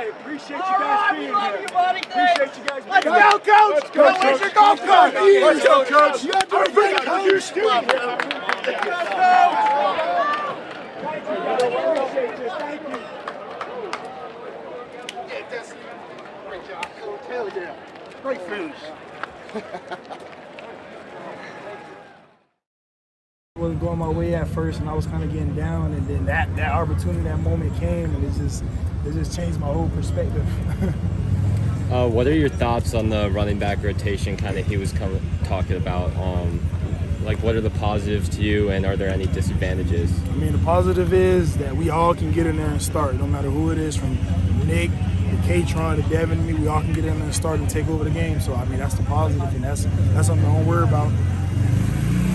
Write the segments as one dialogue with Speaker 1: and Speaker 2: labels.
Speaker 1: Hey, appreciate you guys being here.
Speaker 2: You, buddy.
Speaker 1: Appreciate you guys being
Speaker 2: Let's
Speaker 1: here.
Speaker 2: go, Coach.
Speaker 1: Let's go, Coach.
Speaker 2: Where's your golf cart?
Speaker 1: Let's go, Coach.
Speaker 2: You got to do it right, Coach.
Speaker 1: You're a student.
Speaker 2: Let's go, Coach.
Speaker 1: Thank you, guys. Appreciate you. Thank you.
Speaker 2: Yeah, that's great job, Coach. Hell yeah. Great finish.
Speaker 3: I wasn't going my way at first, and I was kind of getting down, and then that opportunity, that moment came, and it just changed my whole perspective.
Speaker 4: What are your thoughts on the running back rotation? Kind of he was talking about. Like, what are the positives to you, and are there any disadvantages?
Speaker 3: I mean, the positive is that we all can get in there and start, no matter who it is, from Nick to K-Tron to Devin to me. We all can get in there and start and take over the game. So I mean, that's the positive, and that's something I don't worry about.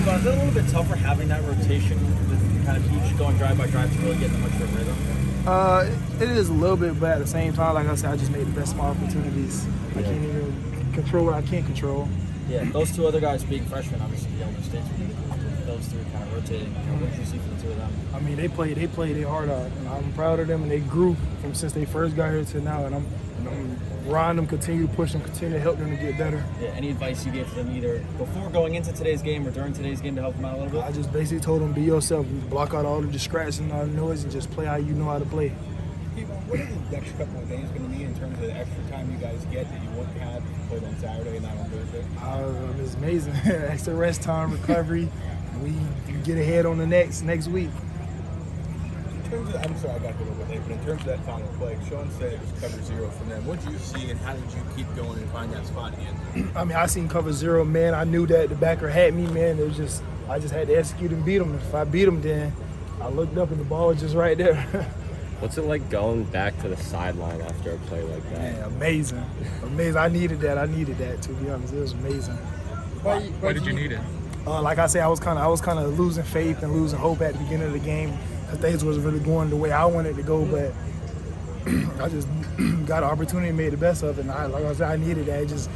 Speaker 5: So is it a little bit tougher having that rotation with kind of each going drive by drive to really get in much of a rhythm?
Speaker 3: It is a little bit, but at the same time, like I said, I just made the best of my opportunities. I can't even control what I can't control.
Speaker 5: Yeah, those two other guys being freshmen, obviously the Elder States, those three kind of rotating. What did you see from the two of them?
Speaker 3: I mean, they played their heart out. I'm proud of them, and they grew from since they first got here to now, and I'm riding them, continue to push them, continue to help them to get better.
Speaker 5: Yeah, any advice you gave to them either before going into today's game or during today's game to help them out a little bit?
Speaker 3: I just basically told them, be yourself, block out all the distractions and all the noise, and just play how you know how to play.
Speaker 6: What are the next couple of games going to mean in terms of the extra time you guys get that you wouldn't have played on Saturday and not on Thursday?
Speaker 3: It's amazing. Extra rest time, recovery, and we get ahead on the next week.
Speaker 6: In terms of, I'm sorry I got a little bit late, but in terms of that final play, Sean said it was cover zero from them. What did you see, and how did you keep going and find that spot again?
Speaker 3: I mean, I seen cover zero, man. I knew that the backer had me, man. It was I just had to execute and beat him. If I beat him, then I looked up and the ball was just right there.
Speaker 4: What's it like going back to the sideline after a play like that?
Speaker 3: Man, amazing. I needed that, to be honest. It was amazing.
Speaker 6: Why did you need it?
Speaker 3: Like I said, I was kind of losing faith and losing hope at the beginning of the game because things wasn't really going the way I wanted to go, but I just got an opportunity and made the best of it. And like I said, I needed that. It just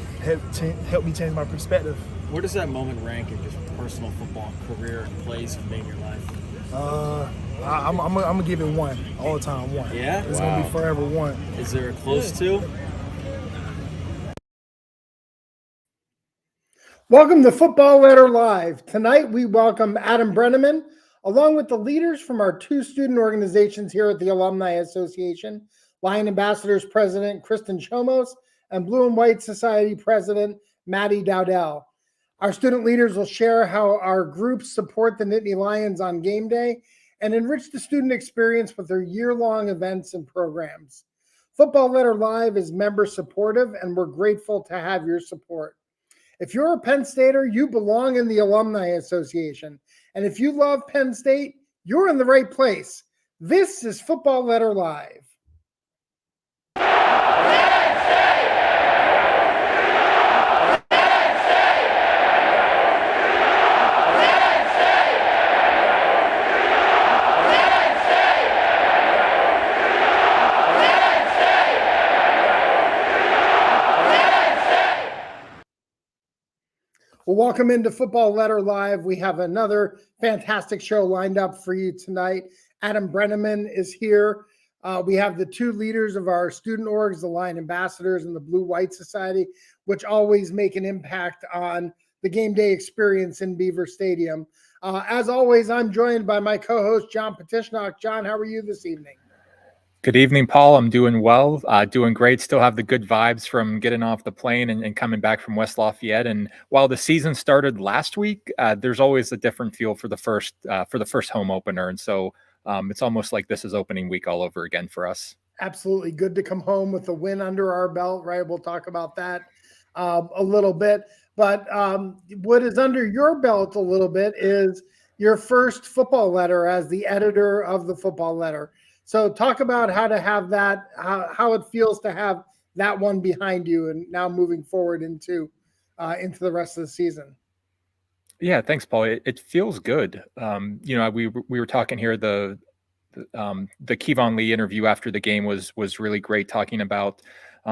Speaker 3: helped me change my perspective.
Speaker 5: Where does that moment rank in just personal football career and plays you've made in your life?
Speaker 3: I'm gonna give it 1 all the time. 1.
Speaker 5: Yeah?
Speaker 3: It's gonna be forever 1.
Speaker 5: Is there a close to?
Speaker 7: Welcome to Football Letter Live. Tonight we welcome Adam Brennaman, along with the leaders from our 2 student organizations here at the Alumni Association, Lion Ambassadors President Kristen Chomos and Blue and White Society President Maddie Dowdwell. Our student leaders will share how our groups support the Nittany Lions on game day and enrich the student experience with their year-long events and programs. Football Letter Live is member supportive, and we're grateful to have your support. If you're a Penn Stater, you belong in the Alumni Association. And if you love Penn State, you're in the right place. This is Football Letter Live. Well, welcome into Football Letter Live. We have another fantastic show lined up for you tonight. Adam Brennaman is here. We have the 2 leaders of our student orgs, the Lion Ambassadors and the Blue White Society, which always make an impact on the game day experience in Beaver Stadium. As always, I'm joined by my co-host, John Petishnock. John, how are you this evening?
Speaker 8: Good evening, Paul. I'm doing well, doing great. Still have the good vibes from getting off the plane and coming back from West Lafayette. And while the season started last week, there's always a different feel for the first home opener. And so it's almost like this is opening week all over again for us.
Speaker 7: Absolutely. Good to come home with a win under our belt, right? We'll talk about that a little bit. But what is under your belt a little bit is your first football letter as the editor of the Football Letter. So talk about how to have that, how it feels to have that one behind you and now moving forward into the rest of the season.
Speaker 8: Yeah, thanks, Paul. It feels good. We were talking here, the Kevon Lee interview after the game was really great, talking about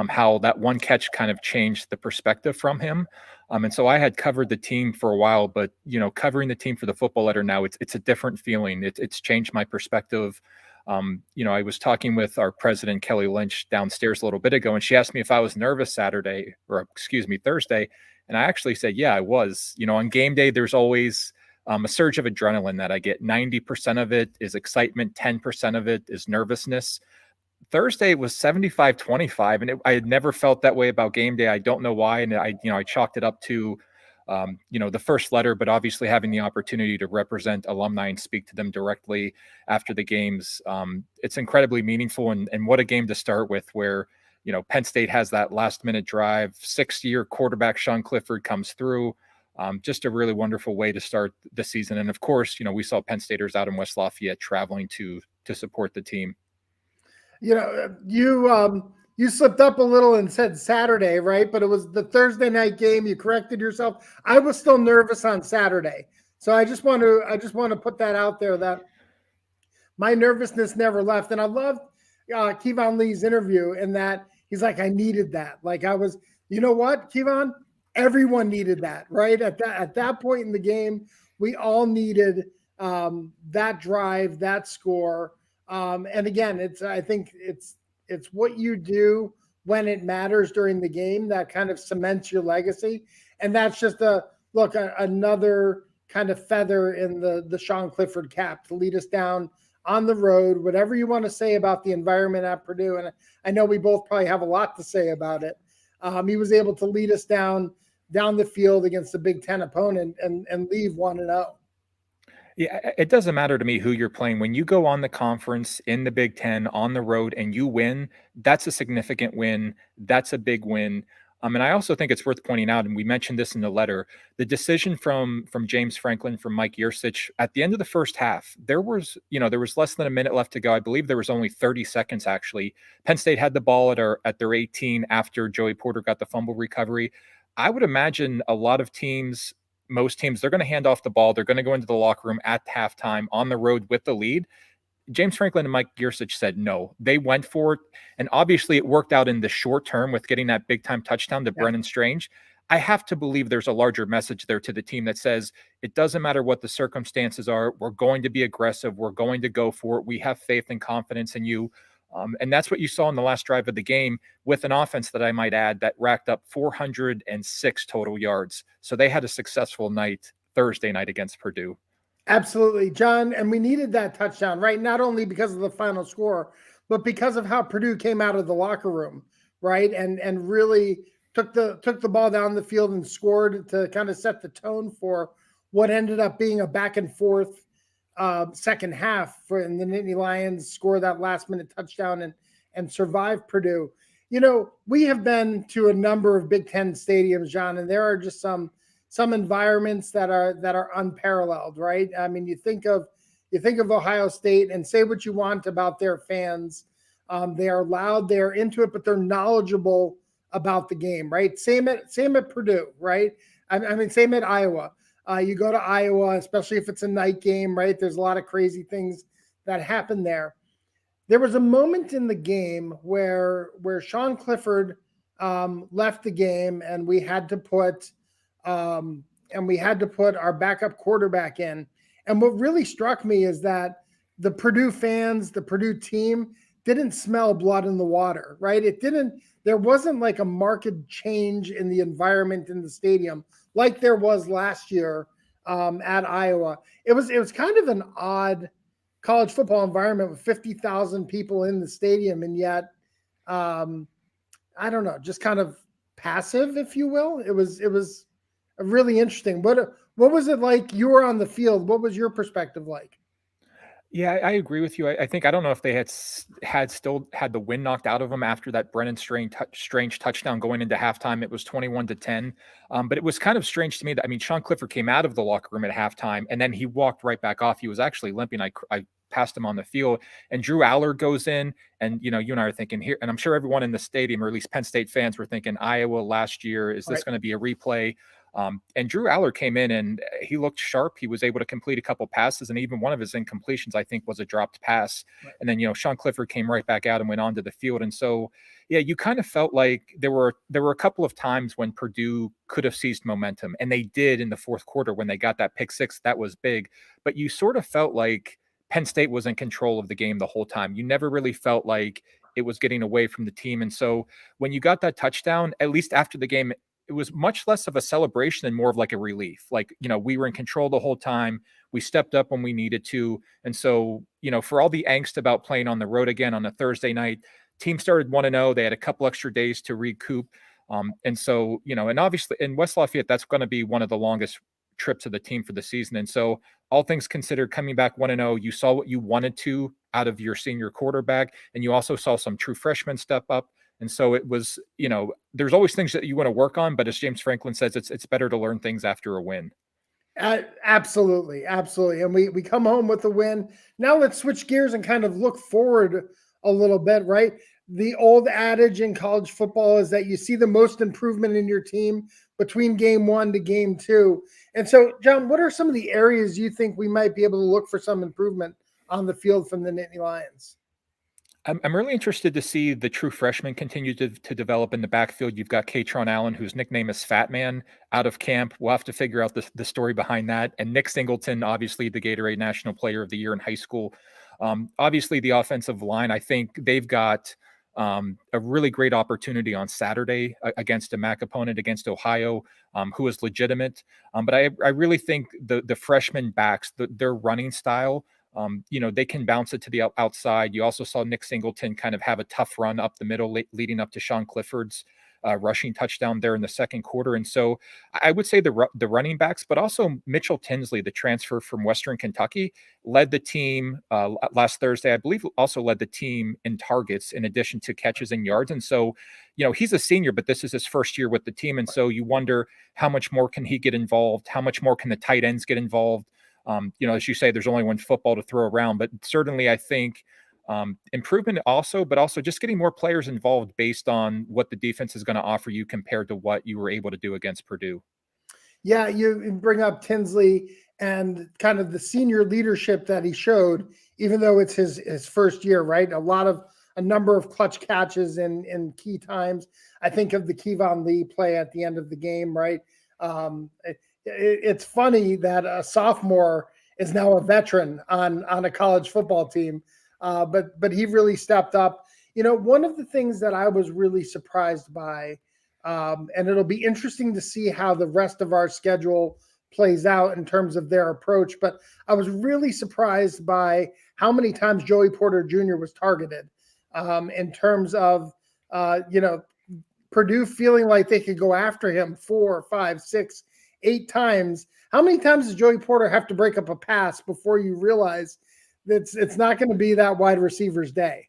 Speaker 8: how that one catch kind of changed the perspective from him. And so I had covered the team for a while, but covering the team for the Football Letter now, it's a different feeling. It's changed my perspective I was talking with our president, Kelly Lynch, downstairs a little bit ago, and she asked me if I was nervous Thursday. And I actually said, yeah, I was. On game day, there's always a surge of adrenaline that I get. 90% of it is excitement. 10% of it is nervousness. Thursday was 75-25, and I had never felt that way about game day. I don't know why. And I chalked it up to, the first letter, but obviously having the opportunity to represent alumni and speak to them directly after the games. It's incredibly meaningful, and what a game to start with where, Penn State has that last minute drive, 6-year quarterback Sean Clifford comes through. Just a really wonderful way to start the season. And of course, we saw Penn Staters out in West Lafayette traveling to support the team.
Speaker 7: You slipped up a little and said Saturday, right? But it was the Thursday night game. You corrected yourself. I was still nervous on Saturday. So I just want to put that out there that my nervousness never left. And I loved Kevon Lee's interview in that he's like, I needed that. Like you know what, Kevon? Everyone needed that, right? At that point in the game, we all needed that drive, that score. And again, I think it's what you do when it matters during the game that kind of cements your legacy. And that's just another kind of feather in the Sean Clifford cap to lead us down on the road, whatever you want to say about the environment at Purdue. And I know we both probably have a lot to say about it. He was able to lead us down the field against a Big Ten opponent and leave 1-0.
Speaker 8: Yeah, it doesn't matter to me who you're playing. When you go on the conference in the Big Ten on the road and you win, that's a significant win. That's a big win. And I also think it's worth pointing out, and we mentioned this in the letter, the decision from James Franklin, from Mike Yurcich, at the end of the first half, there was less than a minute left to go. I believe there was only 30 seconds, actually. Penn State had the ball at their 18 after Joey Porter got the fumble recovery. I would imagine a lot of teams, most teams, they're going to hand off the ball. They're going to go into the locker room at halftime on the road with the lead. James Franklin and Mike Yurcich said no. They went for it, and obviously it worked out in the short term with getting that big-time touchdown to Brennan Strange. I have to believe there's a larger message there to the team that says it doesn't matter what the circumstances are. We're going to be aggressive. We're going to go for it. We have faith and confidence in you. And that's what you saw in the last drive of the game with an offense that I might add that racked up 406 total yards. So they had a successful night Thursday night against Purdue.
Speaker 7: Absolutely, John. And we needed that touchdown, right? Not only because of the final score, but because of how Purdue came out of the locker room, right? And really took the ball down the field and scored to kind of set the tone for what ended up being a back and forth second half and the Nittany Lions score that last minute touchdown and survive Purdue. We have been to a number of Big Ten stadiums, John, and there are just some environments that are unparalleled, right? I mean, you think of Ohio State, and say what you want about their fans. They are loud, they're into it, but they're knowledgeable about the game, right? Same at Purdue, right? I mean, same at Iowa. You go to Iowa, especially if it's a night game, right? There's a lot of crazy things that happen there. There was a moment in the game where Sean Clifford left the game, and we had to put our backup quarterback in. And what really struck me is that the Purdue fans, the Purdue team, didn't smell blood in the water, right? There wasn't like a marked change in the environment in the stadium like there was last year at Iowa. It was kind of an odd college football environment with 50,000 people in the stadium, and yet, I don't know, just kind of passive, if you will. It was really interesting. What was it like? You were on the field. What was your perspective like?
Speaker 8: Yeah, I agree with you. I think, I don't know if they had still had the wind knocked out of them after that Brennan Strange touchdown going into halftime. It was 21-10. But it was kind of strange to me that, I mean, Sean Clifford came out of the locker room at halftime and then he walked right back off. He was actually limping. I passed him on the field, and Drew Aller goes in, and, you and I are thinking here, and I'm sure everyone in the stadium, or at least Penn State fans, were thinking Iowa last year. Is this going to be a replay? And Drew Aller came in and he looked sharp. He was able to complete a couple passes, and even one of his incompletions, I think, was a dropped pass. Right. And then, Sean Clifford came right back out and went onto the field. And so, yeah, you kind of felt like there were a couple of times when Purdue could have seized momentum, and they did in the fourth quarter when they got that pick six. That was big. But you sort of felt like Penn State was in control of the game the whole time. You never really felt like it was getting away from the team. And so when you got that touchdown, at least after the game, it was much less of a celebration and more of like a relief. Like, we were in control the whole time. We stepped up when we needed to. And so, for all the angst about playing on the road again on a Thursday night, team started 1-0. They had a couple extra days to recoup. And so, and obviously in West Lafayette, that's going to be one of the longest trips of the team for the season. And so all things considered, coming back 1-0, you saw what you wanted to out of your senior quarterback. And you also saw some true freshmen step up. And so it was, there's always things that you want to work on, but as James Franklin says, it's better to learn things after a win.
Speaker 7: Absolutely. Absolutely. And we come home with a win. Now let's switch gears and kind of look forward a little bit, right? The old adage in college football is that you see the most improvement in your team between game 1 to game 2. And so, John, what are some of the areas you think we might be able to look for some improvement on the field from the Nittany Lions?
Speaker 8: I'm really interested to see the true freshmen continue to develop in the backfield. You've got Katron Allen, whose nickname is Fat Man, out of camp. We'll have to figure out the story behind that. And Nick Singleton, obviously the Gatorade National Player of the Year in high school. Obviously, the offensive line, I think they've got a really great opportunity on Saturday against a MAC opponent, against Ohio, who is legitimate. But I really think the freshman backs, their running style, they can bounce it to the outside. You also saw Nick Singleton kind of have a tough run up the middle, leading up to Sean Clifford's rushing touchdown there in the second quarter. And so I would say the running backs, but also Mitchell Tinsley, the transfer from Western Kentucky, led the team last Thursday. I believe also led the team in targets in addition to catches and yards. And so, he's a senior, but this is his first year with the team. And so you wonder how much more can he get involved? How much more can the tight ends get involved? As you say, there's only one football to throw around, but certainly I think improvement also, but also just getting more players involved based on what the defense is going to offer you compared to what you were able to do against Purdue.
Speaker 7: Yeah, you bring up Tinsley and kind of the senior leadership that he showed, even though it's his first year, right? A number of clutch catches in key times. I think of the Kevon Lee play at the end of the game, right? It's funny that a sophomore is now a veteran on a college football team. But he really stepped up. One of the things that I was really surprised by, and it'll be interesting to see how the rest of our schedule plays out in terms of their approach, but I was really surprised by how many times Joey Porter Jr. was targeted in terms of, Purdue feeling like they could go after him 4, 5, 6, 8 times. How many times does Joey Porter have to break up a pass before you realize it's not going to be that wide receiver's day?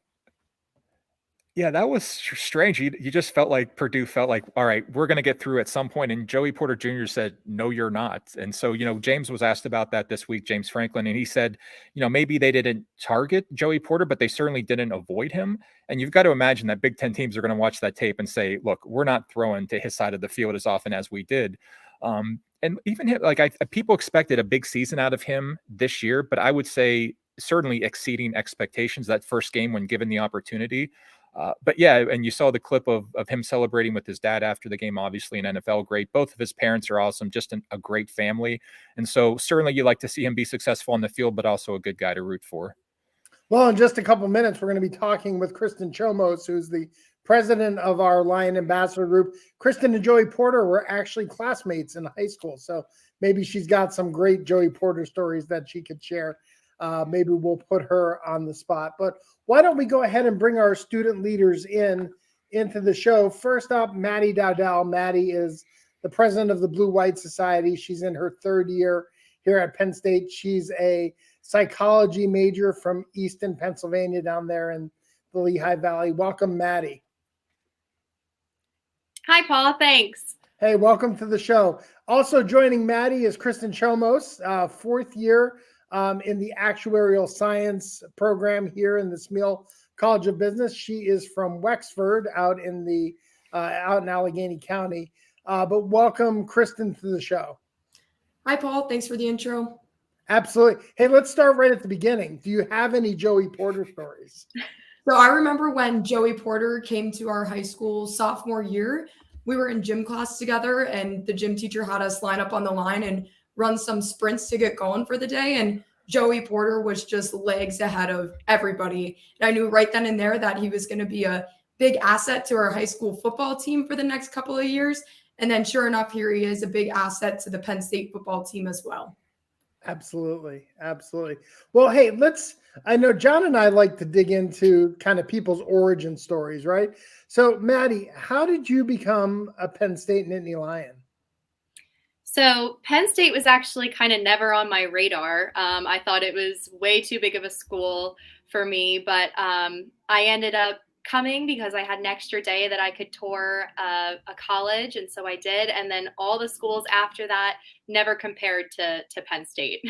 Speaker 8: Yeah, that was strange. You just felt like Purdue felt like, all right, we're going to get through at some point. And Joey Porter Jr. said, no, you're not. And so, James was asked about that this week, James Franklin, and he said, maybe they didn't target Joey Porter, but they certainly didn't avoid him. And you've got to imagine that Big Ten teams are going to watch that tape and say, look, we're not throwing to his side of the field as often as we did. And even him, people expected a big season out of him this year, but I would say certainly exceeding expectations that first game when given the opportunity. But yeah, and you saw the clip of him celebrating with his dad after the game, obviously an NFL great. Both of his parents are awesome, just a great family. And so certainly you like to see him be successful on the field, but also a good guy to root for.
Speaker 7: Well, in just a couple minutes, we're going to be talking with Kristen Chomos, who's the president of our Lion Ambassador Group. Kristen and Joey Porter were actually classmates in high school. So maybe she's got some great Joey Porter stories that she could share. Maybe we'll put her on the spot. But why don't we go ahead and bring our student leaders into the show. First up, Maddie Dowdwell. Maddie is the president of the Blue-White Society. She's in her 3rd year here at Penn State. She's a psychology major from Easton, Pennsylvania, down there in the Lehigh Valley. Welcome, Maddie.
Speaker 9: Hi, Paul. Thanks.
Speaker 7: Hey, welcome to the show. Also joining Maddie is Kristen Chomos, 4th year in the actuarial science program here in the Smeal College of Business. She is from Wexford out in Allegheny County. But welcome, Kristen, to the show.
Speaker 10: Hi, Paul. Thanks for the intro.
Speaker 7: Absolutely. Hey, let's start right at the beginning. Do you have any Joey Porter stories?
Speaker 10: So I remember when Joey Porter came to our high school sophomore year, we were in gym class together and the gym teacher had us line up on the line and run some sprints to get going for the day. And Joey Porter was just legs ahead of everybody. And I knew right then and there that he was going to be a big asset to our high school football team for the next couple of years. And then sure enough, here he is, a big asset to the Penn State football team as well.
Speaker 7: Absolutely. Absolutely. Well, hey, I know John and I like to dig into kind of people's origin stories, right? So Maddie, how did you become a Penn State Nittany Lion?
Speaker 9: So Penn State was actually kind of never on my radar. I thought it was way too big of a school for me, but I ended up coming because I had an extra day that I could tour a college, and so I did. And then all the schools after that never compared to Penn State.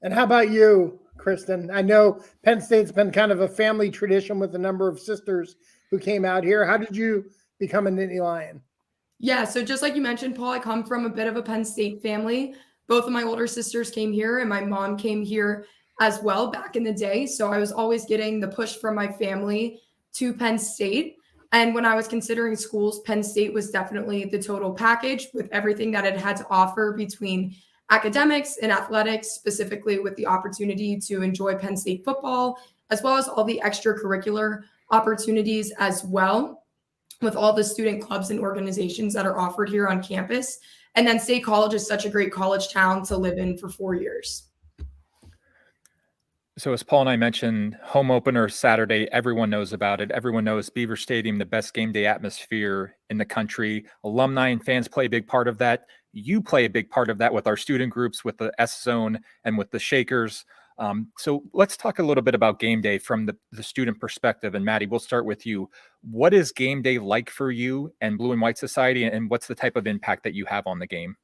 Speaker 7: And how about you, Kristen? I know Penn State's been kind of a family tradition with a number of sisters who came out here. How did you become a Nittany Lion?
Speaker 10: Yeah, so just like you mentioned, Paul, I come from a bit of a Penn State family. Both of my older sisters came here, and my mom came here as well back in the day. So I was always getting the push from my family to Penn State. And when I was considering schools, Penn State was definitely the total package with everything that it had to offer between academics and athletics, specifically with the opportunity to enjoy Penn State football, as well as all the extracurricular opportunities as well, with all the student clubs and organizations that are offered here on campus. And then State College is such a great college town to live in for 4 years.
Speaker 8: So as Paul and I mentioned, home opener Saturday, everyone knows about it. Everyone knows Beaver Stadium, the best game day atmosphere in the country. Alumni and fans play a big part of that. You play a big part of that with our student groups, with the S Zone and with the Shakers. So let's talk a little bit about game day from the student perspective. And Maddie, we'll start with you. What is game day like for you and Blue and White Society, and what's the type of impact that you have on the game?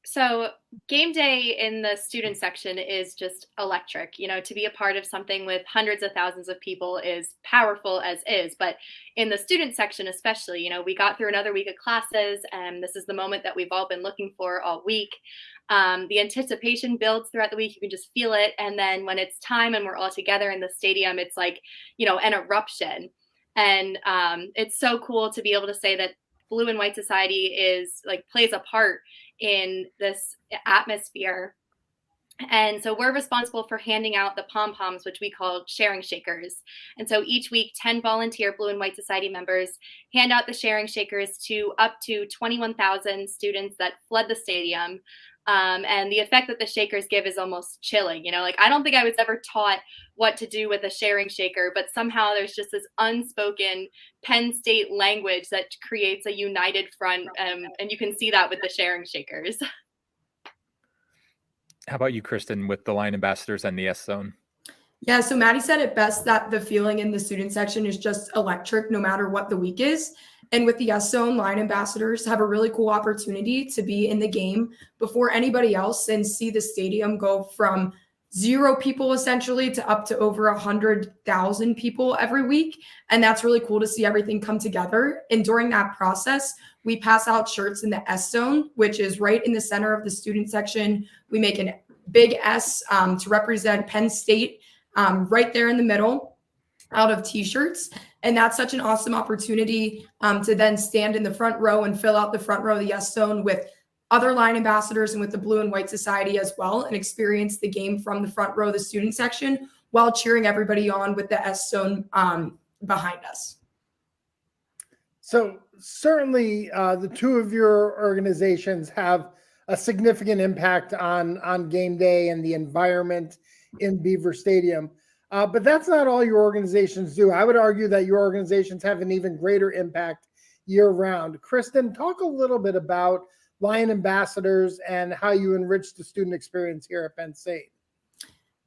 Speaker 9: So game day in the student section is just electric. You know, to be a part of something with hundreds of thousands of people is powerful as is. But in the student section especially, you know, we got through another week of classes, and this is the moment that we've all been looking for all week. The anticipation builds throughout the week. You can just feel it. And then when it's time and we're all together in the stadium, it's like, you know, an eruption. And it's so cool to be able to say that Blue and White Society plays a part in this atmosphere. And so we're responsible for handing out the pom-poms, which we call sharing shakers. And so each week, 10 volunteer Blue and White Society members hand out the sharing shakers to up to 21,000 students that flood the stadium. And the effect that the shakers give is almost chilling. You know, like I don't think I was ever taught what to do with a sharing shaker, but somehow there's just this unspoken Penn State language that creates a united front. And you can see that with the sharing shakers.
Speaker 8: How about you, Kristen, with the Lion Ambassadors and the S Zone?
Speaker 10: Yeah, so Maddie said it best that the feeling in the student section is just electric no matter what the week is. And with the S Zone, Lion Ambassadors have a really cool opportunity to be in the game before anybody else and see the stadium go from 0 people essentially to up to over 100,000 people every week. And that's really cool to see everything come together. And during that process, we pass out shirts in the S Zone, which is right in the center of the student section. We make a big S to represent Penn State right there in the middle out of t-shirts. And that's such an awesome opportunity to then stand in the front row and fill out the front row of the S Zone with other Lion Ambassadors and with the Blue and White Society as well, and experience the game from the front row of the student section while cheering everybody on with the S Zone behind us.
Speaker 7: So certainly the two of your organizations have a significant impact on game day and the environment in Beaver Stadium. But that's not all your organizations do. I would argue that your organizations have an even greater impact year round. Kristen, talk a little bit about Lion Ambassadors and how you enrich the student experience here at Penn State.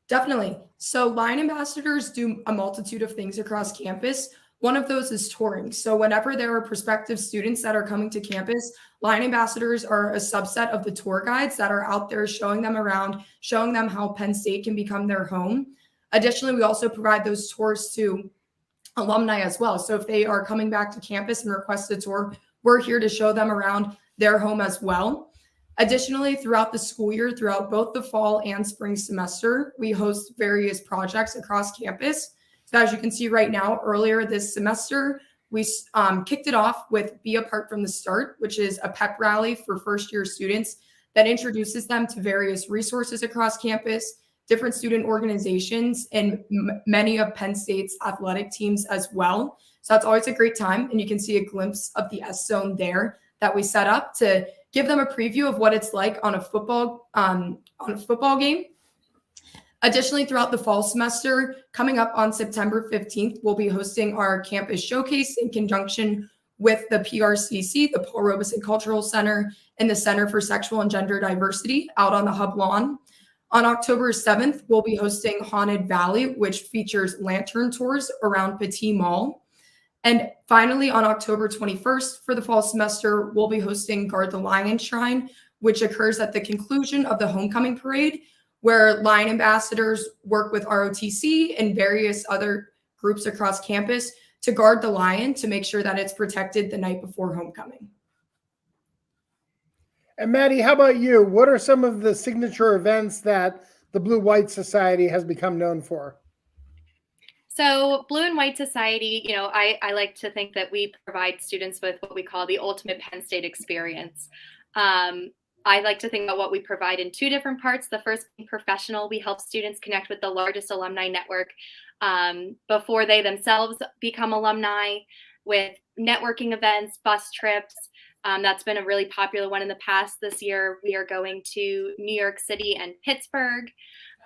Speaker 10: Definitely. So Lion Ambassadors do a multitude of things across campus. One of those is touring. So whenever there are prospective students that are coming to campus, Lion Ambassadors are a subset of the tour guides that are out there showing them around, showing them how Penn State can become their home. Additionally, we also provide those tours to alumni as well. So if they are coming back to campus and request a tour, we're here to show them around their home as well. Additionally, throughout the school year, throughout both the fall and spring semester, we host various projects across campus. So as you can see right now, earlier this semester, we kicked it off with Be a Part from the Start, which is a pep rally for first-year students that introduces them to various resources across campus, different student organizations and many of Penn State's athletic teams as well. So that's always a great time. And you can see a glimpse of the S Zone there that we set up to give them a preview of what it's like on a football game. Additionally, throughout the fall semester, coming up on September 15th, we'll be hosting our campus showcase in conjunction with the PRCC, the Paul Robeson Cultural Center, and the Center for Sexual and Gender Diversity out on the Hub lawn. On October 7th, we'll be hosting Haunted Valley, which features lantern tours around Petit Mall. And finally, on October 21st for the fall semester, we'll be hosting Guard the Lion Shrine, which occurs at the conclusion of the homecoming parade, where Lion ambassadors work with ROTC and various other groups across campus to guard the lion to make sure that it's protected the night before homecoming.
Speaker 7: And Maddie, how about you? What are some of the signature events that the Blue-White Society has become known for?
Speaker 9: So Blue and White Society, I like to think that we provide students with what we call the ultimate Penn State experience. I like to think about what we provide in two different parts. The first being professional. We help students connect with the largest alumni network before they themselves become alumni, with networking events, bus trips. That's been a really popular one in the past. This year, we are going to New York City and Pittsburgh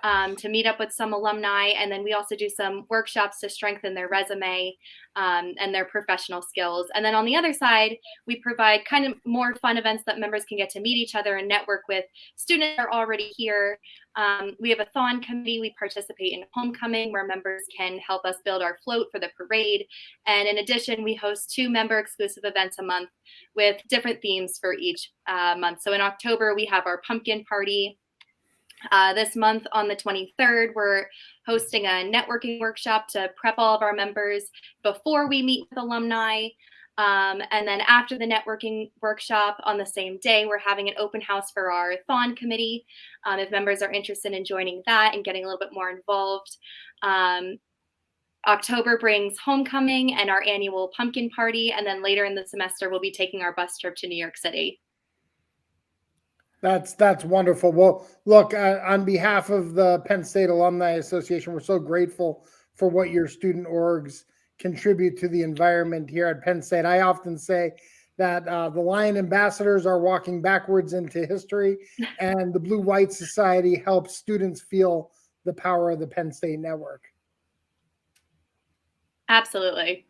Speaker 9: to meet up with some alumni. And then we also do some workshops to strengthen their resume and their professional skills. And then on the other side, we provide kind of more fun events that members can get to meet each other and network with students that are already here. We have a Thon committee. We participate in homecoming, where members can help us build our float for the parade. And in addition, we host 2 member exclusive events a month with different themes for each month. So in October, we have our pumpkin party. This month on the 23rd, we're hosting a networking workshop to prep all of our members before we meet with alumni. And then after the networking workshop on the same day, we're having an open house for our Thon committee. If members are interested in joining that and getting a little bit more involved. October brings homecoming and our annual pumpkin party. And then later in the semester, we'll be taking our bus trip to New York City.
Speaker 7: That's wonderful. Well, look, on behalf of the Penn State Alumni Association, we're so grateful for what your student orgs contribute to the environment here at Penn State. I often say that the Lion ambassadors are walking backwards into history, and the Blue-White Society helps students feel the power of the Penn State network.
Speaker 9: Absolutely.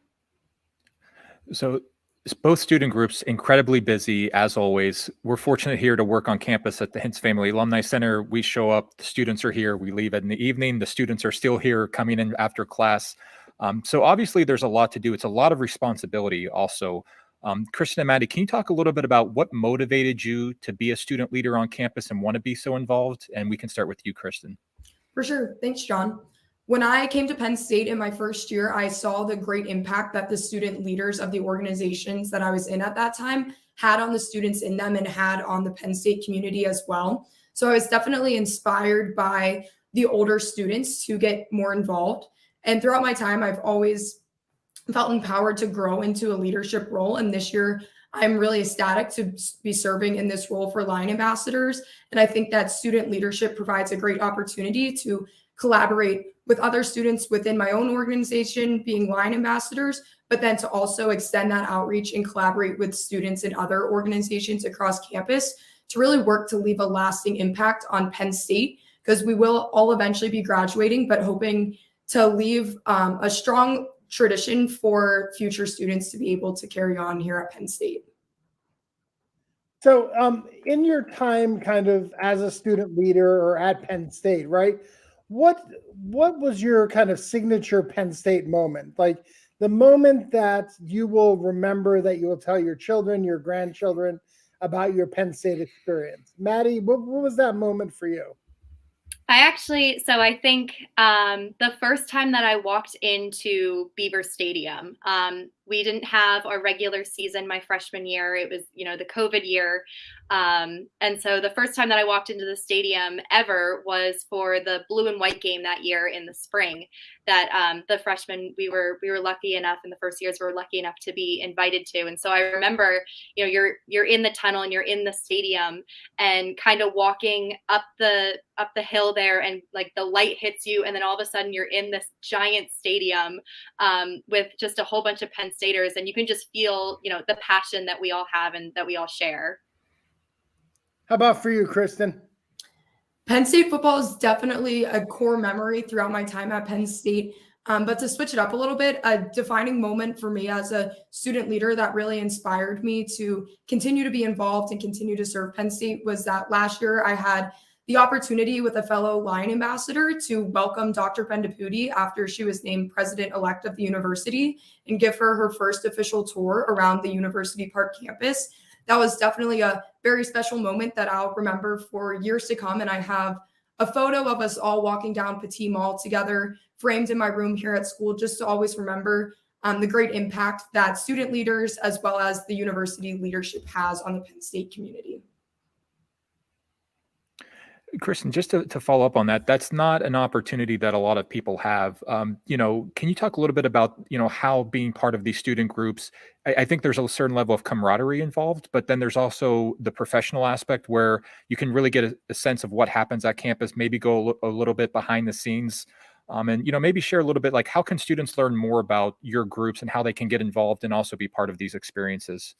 Speaker 8: So both student groups incredibly busy as always. We're fortunate here to work on campus at the Hintz Family Alumni Center. We show up, the students are here, we leave in the evening, the students are still here coming in after class. So obviously there's a lot to do. It's a lot of responsibility also. Kristen and Maddie, can you talk a little bit about what motivated you to be a student leader on campus and want to be so involved? And we can start with you, Kristen.
Speaker 10: For sure. Thanks, John. When I came to Penn State in my first year, I saw the great impact that the student leaders of the organizations that I was in at that time had on the students in them and had on the Penn State community as well. So I was definitely inspired by the older students to get more involved. And throughout my time, I've always felt empowered to grow into a leadership role. And this year, I'm really ecstatic to be serving in this role for Lion ambassadors. And I think that student leadership provides a great opportunity to collaborate with other students within my own organization, being Lion ambassadors, but then to also extend that outreach and collaborate with students in other organizations across campus to really work to leave a lasting impact on Penn State, because we will all eventually be graduating, but hoping to leave a strong tradition for future students to be able to carry on here at Penn State.
Speaker 7: So in your time kind of as a student leader or at Penn State, right? What was your kind of signature Penn State moment? Like the moment that you will remember, that you will tell your children, your grandchildren about your Penn State experience? Maddie, what was that moment for you?
Speaker 9: I think the first time that I walked into Beaver Stadium, we didn't have our regular season my freshman year. It was, the COVID year. And so the first time that I walked into the stadium ever was for the blue and white game that year in the spring that the freshmen, we were lucky enough, in the first years, we were lucky enough to be invited to. And so I remember, you're in the tunnel and you're in the stadium and kind of walking up the hill there, and like the light hits you. And then all of a sudden you're in this giant stadium with just a whole bunch of Penn Staters, and you can just feel, the passion that we all have and that we all share.
Speaker 7: How about for you, Kristen?
Speaker 10: Penn State football is definitely a core memory throughout my time at Penn State. But to switch it up a little bit, a defining moment for me as a student leader that really inspired me to continue to be involved and continue to serve Penn State was that last year I had the opportunity with a fellow Lion ambassador to welcome Dr. Pendaputi after she was named president-elect of the university and give her her first official tour around the University Park campus. That was definitely a very special moment that I'll remember for years to come. And I have a photo of us all walking down Petit Mall together, framed in my room here at school, just to always remember the great impact that student leaders as well as the university leadership has on the Penn State community.
Speaker 8: Kristen, just to follow up on that, that's not an opportunity that a lot of people have. Can you talk a little bit about, how being part of these student groups, I think there's a certain level of camaraderie involved, but then there's also the professional aspect where you can really get a sense of what happens at campus, maybe go a little bit behind the scenes, and, maybe share a little bit, like, how can students learn more about your groups and how they can get involved and also be part of these experiences?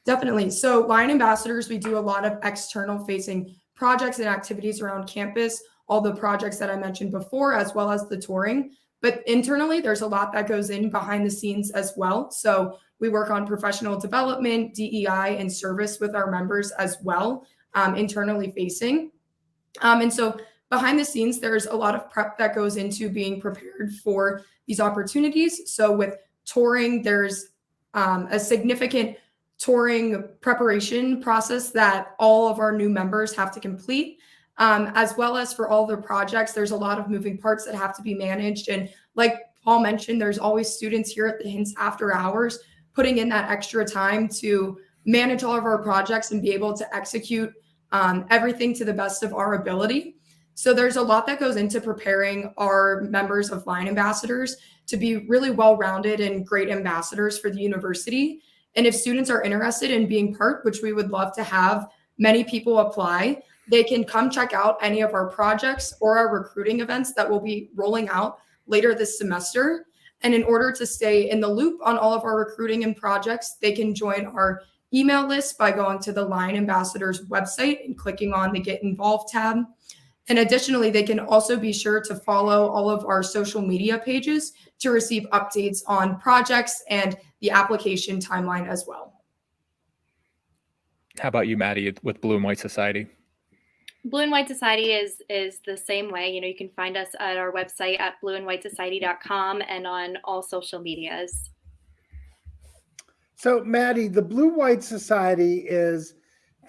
Speaker 10: Definitely. So Lion ambassadors, we do a lot of external facing projects and activities around campus, all the projects that I mentioned before, as well as the touring. But internally, there's a lot that goes in behind the scenes as well. So we work on professional development, DEI, and service with our members as well, internally facing. And so behind the scenes, there's a lot of prep that goes into being prepared for these opportunities. So with touring, there's a significant touring preparation process that all of our new members have to complete, as well as for all the projects. There's a lot of moving parts that have to be managed. And like Paul mentioned, there's always students here at the Hints after hours putting in that extra time to manage all of our projects and be able to execute everything to the best of our ability. So there's a lot that goes into preparing our members of Lion ambassadors to be really well-rounded and great ambassadors for the university. And if students are interested in being part, which we would love to have many people apply, they can come check out any of our projects or our recruiting events that will be rolling out later this semester. And in order to stay in the loop on all of our recruiting and projects, they can join our email list by going to the Lion Ambassadors website and clicking on the Get Involved tab. And additionally, they can also be sure to follow all of our social media pages to receive updates on projects and the application timeline as well.
Speaker 8: How about you, Maddie, with Blue and White Society?
Speaker 9: Blue and White Society is the same way. You can find us at our website at blueandwhitesociety.com and on all social medias.
Speaker 7: So, Maddie, the Blue White Society is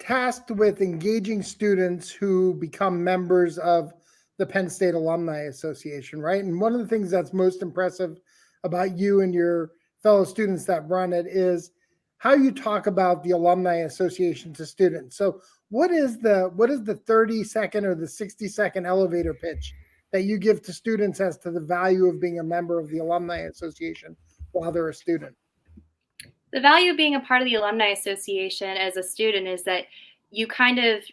Speaker 7: tasked with engaging students who become members of the Penn State Alumni Association, right? And one of the things that's most impressive about you and your fellow students that run it is how you talk about the Alumni Association to students. So what is the 30-second or the 60-second elevator pitch that you give to students as to the value of being a member of the Alumni Association while they're a student?
Speaker 9: The value of being a part of the Alumni Association as a student is that you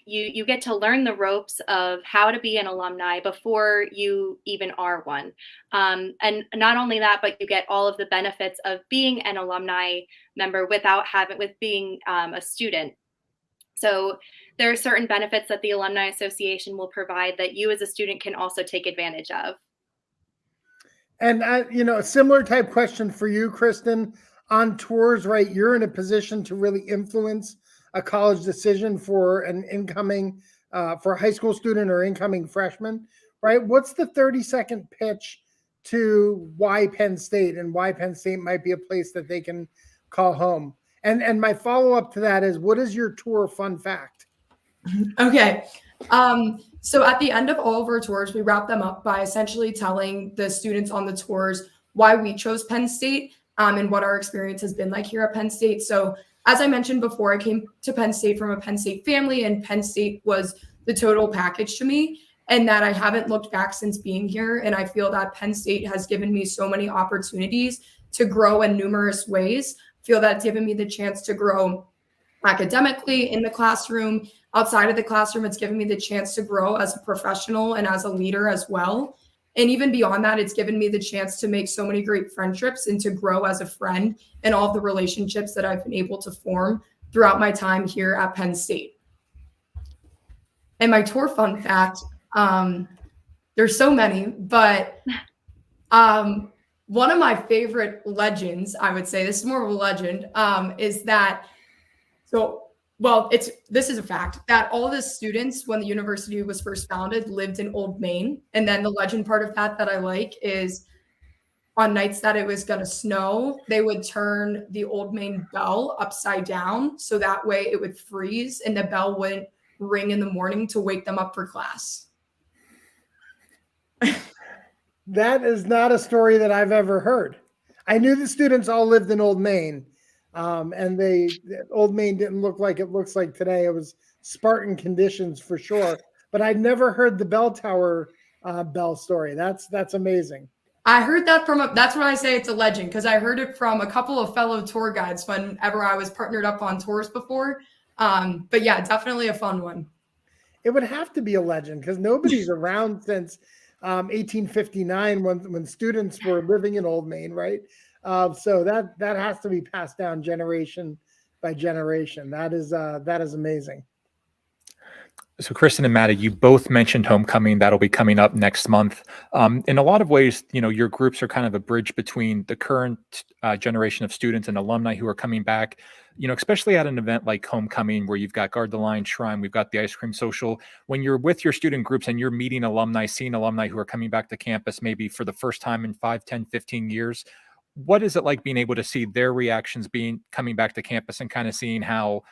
Speaker 9: you get to learn the ropes of how to be an alumni before you even are one. And not only that, but you get all of the benefits of being an alumni member with being a student. So there are certain benefits that the Alumni Association will provide that you as a student can also take advantage of.
Speaker 7: And, a similar type question for you, Kristen. On tours, right, you're in a position to really influence a college decision for an incoming, for a high school student or incoming freshman, right? What's the 30-second pitch to why Penn State and why Penn State might be a place that they can call home? And my follow-up to that is, what is your tour fun fact?
Speaker 10: Okay. So at the end of all of our tours, we wrap them up by essentially telling the students on the tours why we chose Penn State and what our experience has been like here at Penn State. So as I mentioned before, I came to Penn State from a Penn State family, and Penn State was the total package to me, and that I haven't looked back since being here. And I feel that Penn State has given me so many opportunities to grow in numerous ways. I feel that it's given me the chance to grow academically in the classroom, outside of the classroom. It's given me the chance to grow as a professional and as a leader as well. And even beyond that, it's given me the chance to make so many great friendships and to grow as a friend and all of the relationships that I've been able to form throughout my time here at Penn State. And my tour fun fact, there's so many, but one of my favorite legends, I would say, this is more of a legend, is that, this is a fact, that all the students, when the university was first founded, lived in Old Main. And then the legend part of that I like is on nights that it was going to snow, they would turn the Old Main bell upside down. So that way it would freeze and the bell wouldn't ring in the morning to wake them up for class.
Speaker 7: That is not a story that I've ever heard. I knew the students all lived in Old Main, and Old Main didn't look like it looks like today. It was Spartan conditions for sure, but I'd never heard the bell tower bell story. That's amazing.
Speaker 10: I heard that that's why I say it's a legend, because I heard it from a couple of fellow tour guides whenever I was partnered up on tours before. But yeah, definitely a fun one.
Speaker 7: It would have to be a legend because nobody's around since 1859 when students were living in Old Main, right? So that has to be passed down generation by generation. That is amazing.
Speaker 8: So Kristen and Maddie, you both mentioned homecoming. That'll be coming up next month. In a lot of ways, your groups are kind of a bridge between the current generation of students and alumni who are coming back, especially at an event like homecoming where you've got Guard the Line Shrine, we've got the ice cream social. When you're with your student groups and you're meeting alumni, seeing alumni who are coming back to campus maybe for the first time in 5, 10, 15 years, what is it like being able to see their reactions coming back to campus and kind of seeing how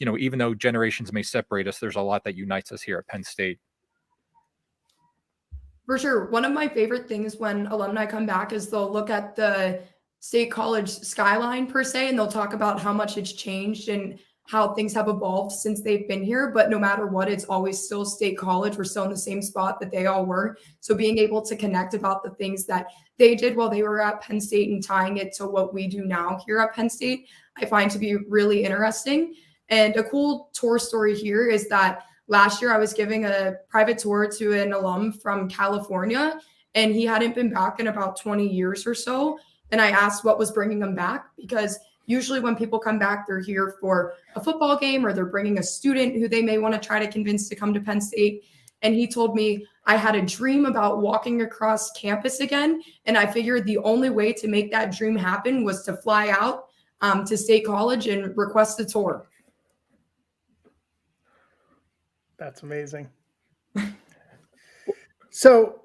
Speaker 8: even though generations may separate us, there's a lot that unites us here at Penn State?
Speaker 10: For sure. One of my favorite things when alumni come back is they'll look at the State College skyline per se, and they'll talk about how much it's changed and how things have evolved since they've been here. But no matter what, it's always still State College. We're still in the same spot that they all were. So being able to connect about the things that they did while they were at Penn State and tying it to what we do now here at Penn State, I find to be really interesting. And a cool tour story here is that last year I was giving a private tour to an alum from California, and he hadn't been back in about 20 years or so. And I asked what was bringing him back, because usually when people come back, they're here for a football game or they're bringing a student who they may want to try to convince to come to Penn State. And he told me, I had a dream about walking across campus again. And I figured the only way to make that dream happen was to fly out to State College and request a tour.
Speaker 7: That's amazing. So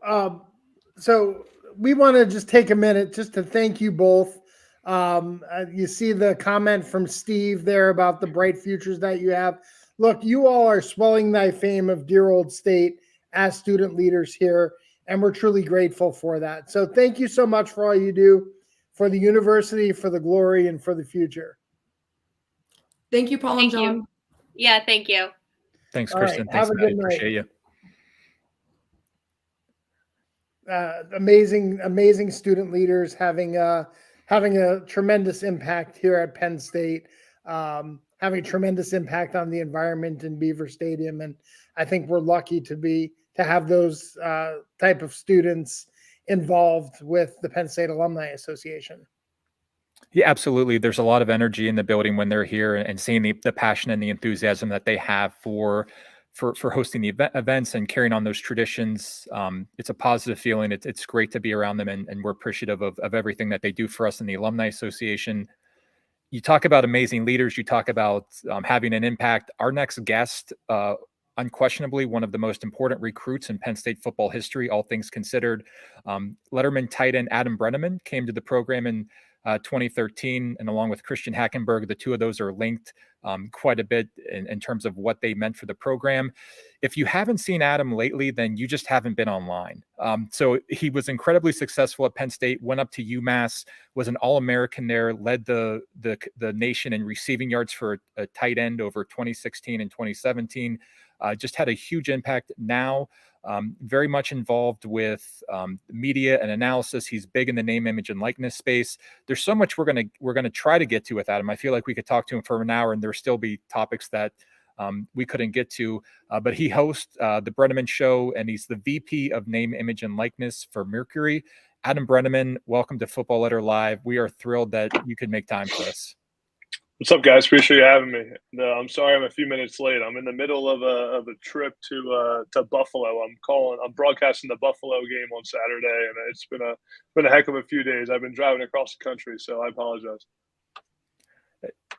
Speaker 7: we want to just take a minute just to thank you both. You see the comment from Steve there about the bright futures that you have. Look, you all are swelling thy fame of dear old state as student leaders here, and we're truly grateful for that. So thank you so much for all you do for the university, for the glory, and for the future.
Speaker 10: Thank you, Paul and John.
Speaker 9: You. Yeah, thank you.
Speaker 8: Thanks, Kristen.
Speaker 7: Right,
Speaker 8: thanks, Maddie. Appreciate you.
Speaker 7: Amazing student leaders having a tremendous impact here at Penn State, having a tremendous impact on the environment in Beaver Stadium. And I think we're lucky to have those type of students involved with the Penn State Alumni Association.
Speaker 8: Yeah, absolutely. There's a lot of energy in the building when they're here, and seeing the passion and the enthusiasm that they have for hosting the events and carrying on those traditions. It's a positive feeling. It's great to be around them, and we're appreciative of everything that they do for us in the Alumni Association. You talk about amazing leaders. You talk about having an impact. Our next guest, unquestionably one of the most important recruits in Penn State football history, all things considered. Letterman tight end Adam Brennaman came to the program in 2013, and along with Christian Hackenberg, the two of those are linked quite a bit in terms of what they meant for the program. If you haven't seen Adam lately, then you just haven't been online. So he was incredibly successful at Penn State, went up to UMass, was an All-American there, led the nation in receiving yards for a tight end over 2016 and 2017. Just had a huge impact now. Very much involved with media and analysis. He's big in the name, image, and likeness space. There's so much we're gonna try to get to with Adam. I feel like we could talk to him for an hour, and there'll still be topics that we couldn't get to. But he hosts the Breneman Show, and he's the VP of Name, Image, and Likeness for Mercury. Adam Brennaman, welcome to Football Letter Live. We are thrilled that you could make time for us.
Speaker 11: What's up, guys? Appreciate you having me. I'm sorry I'm a few minutes late. I'm in the middle of a trip to Buffalo. I'm broadcasting the Buffalo game on Saturday, and it's been a heck of a few days. I've been driving across the country, so I apologize.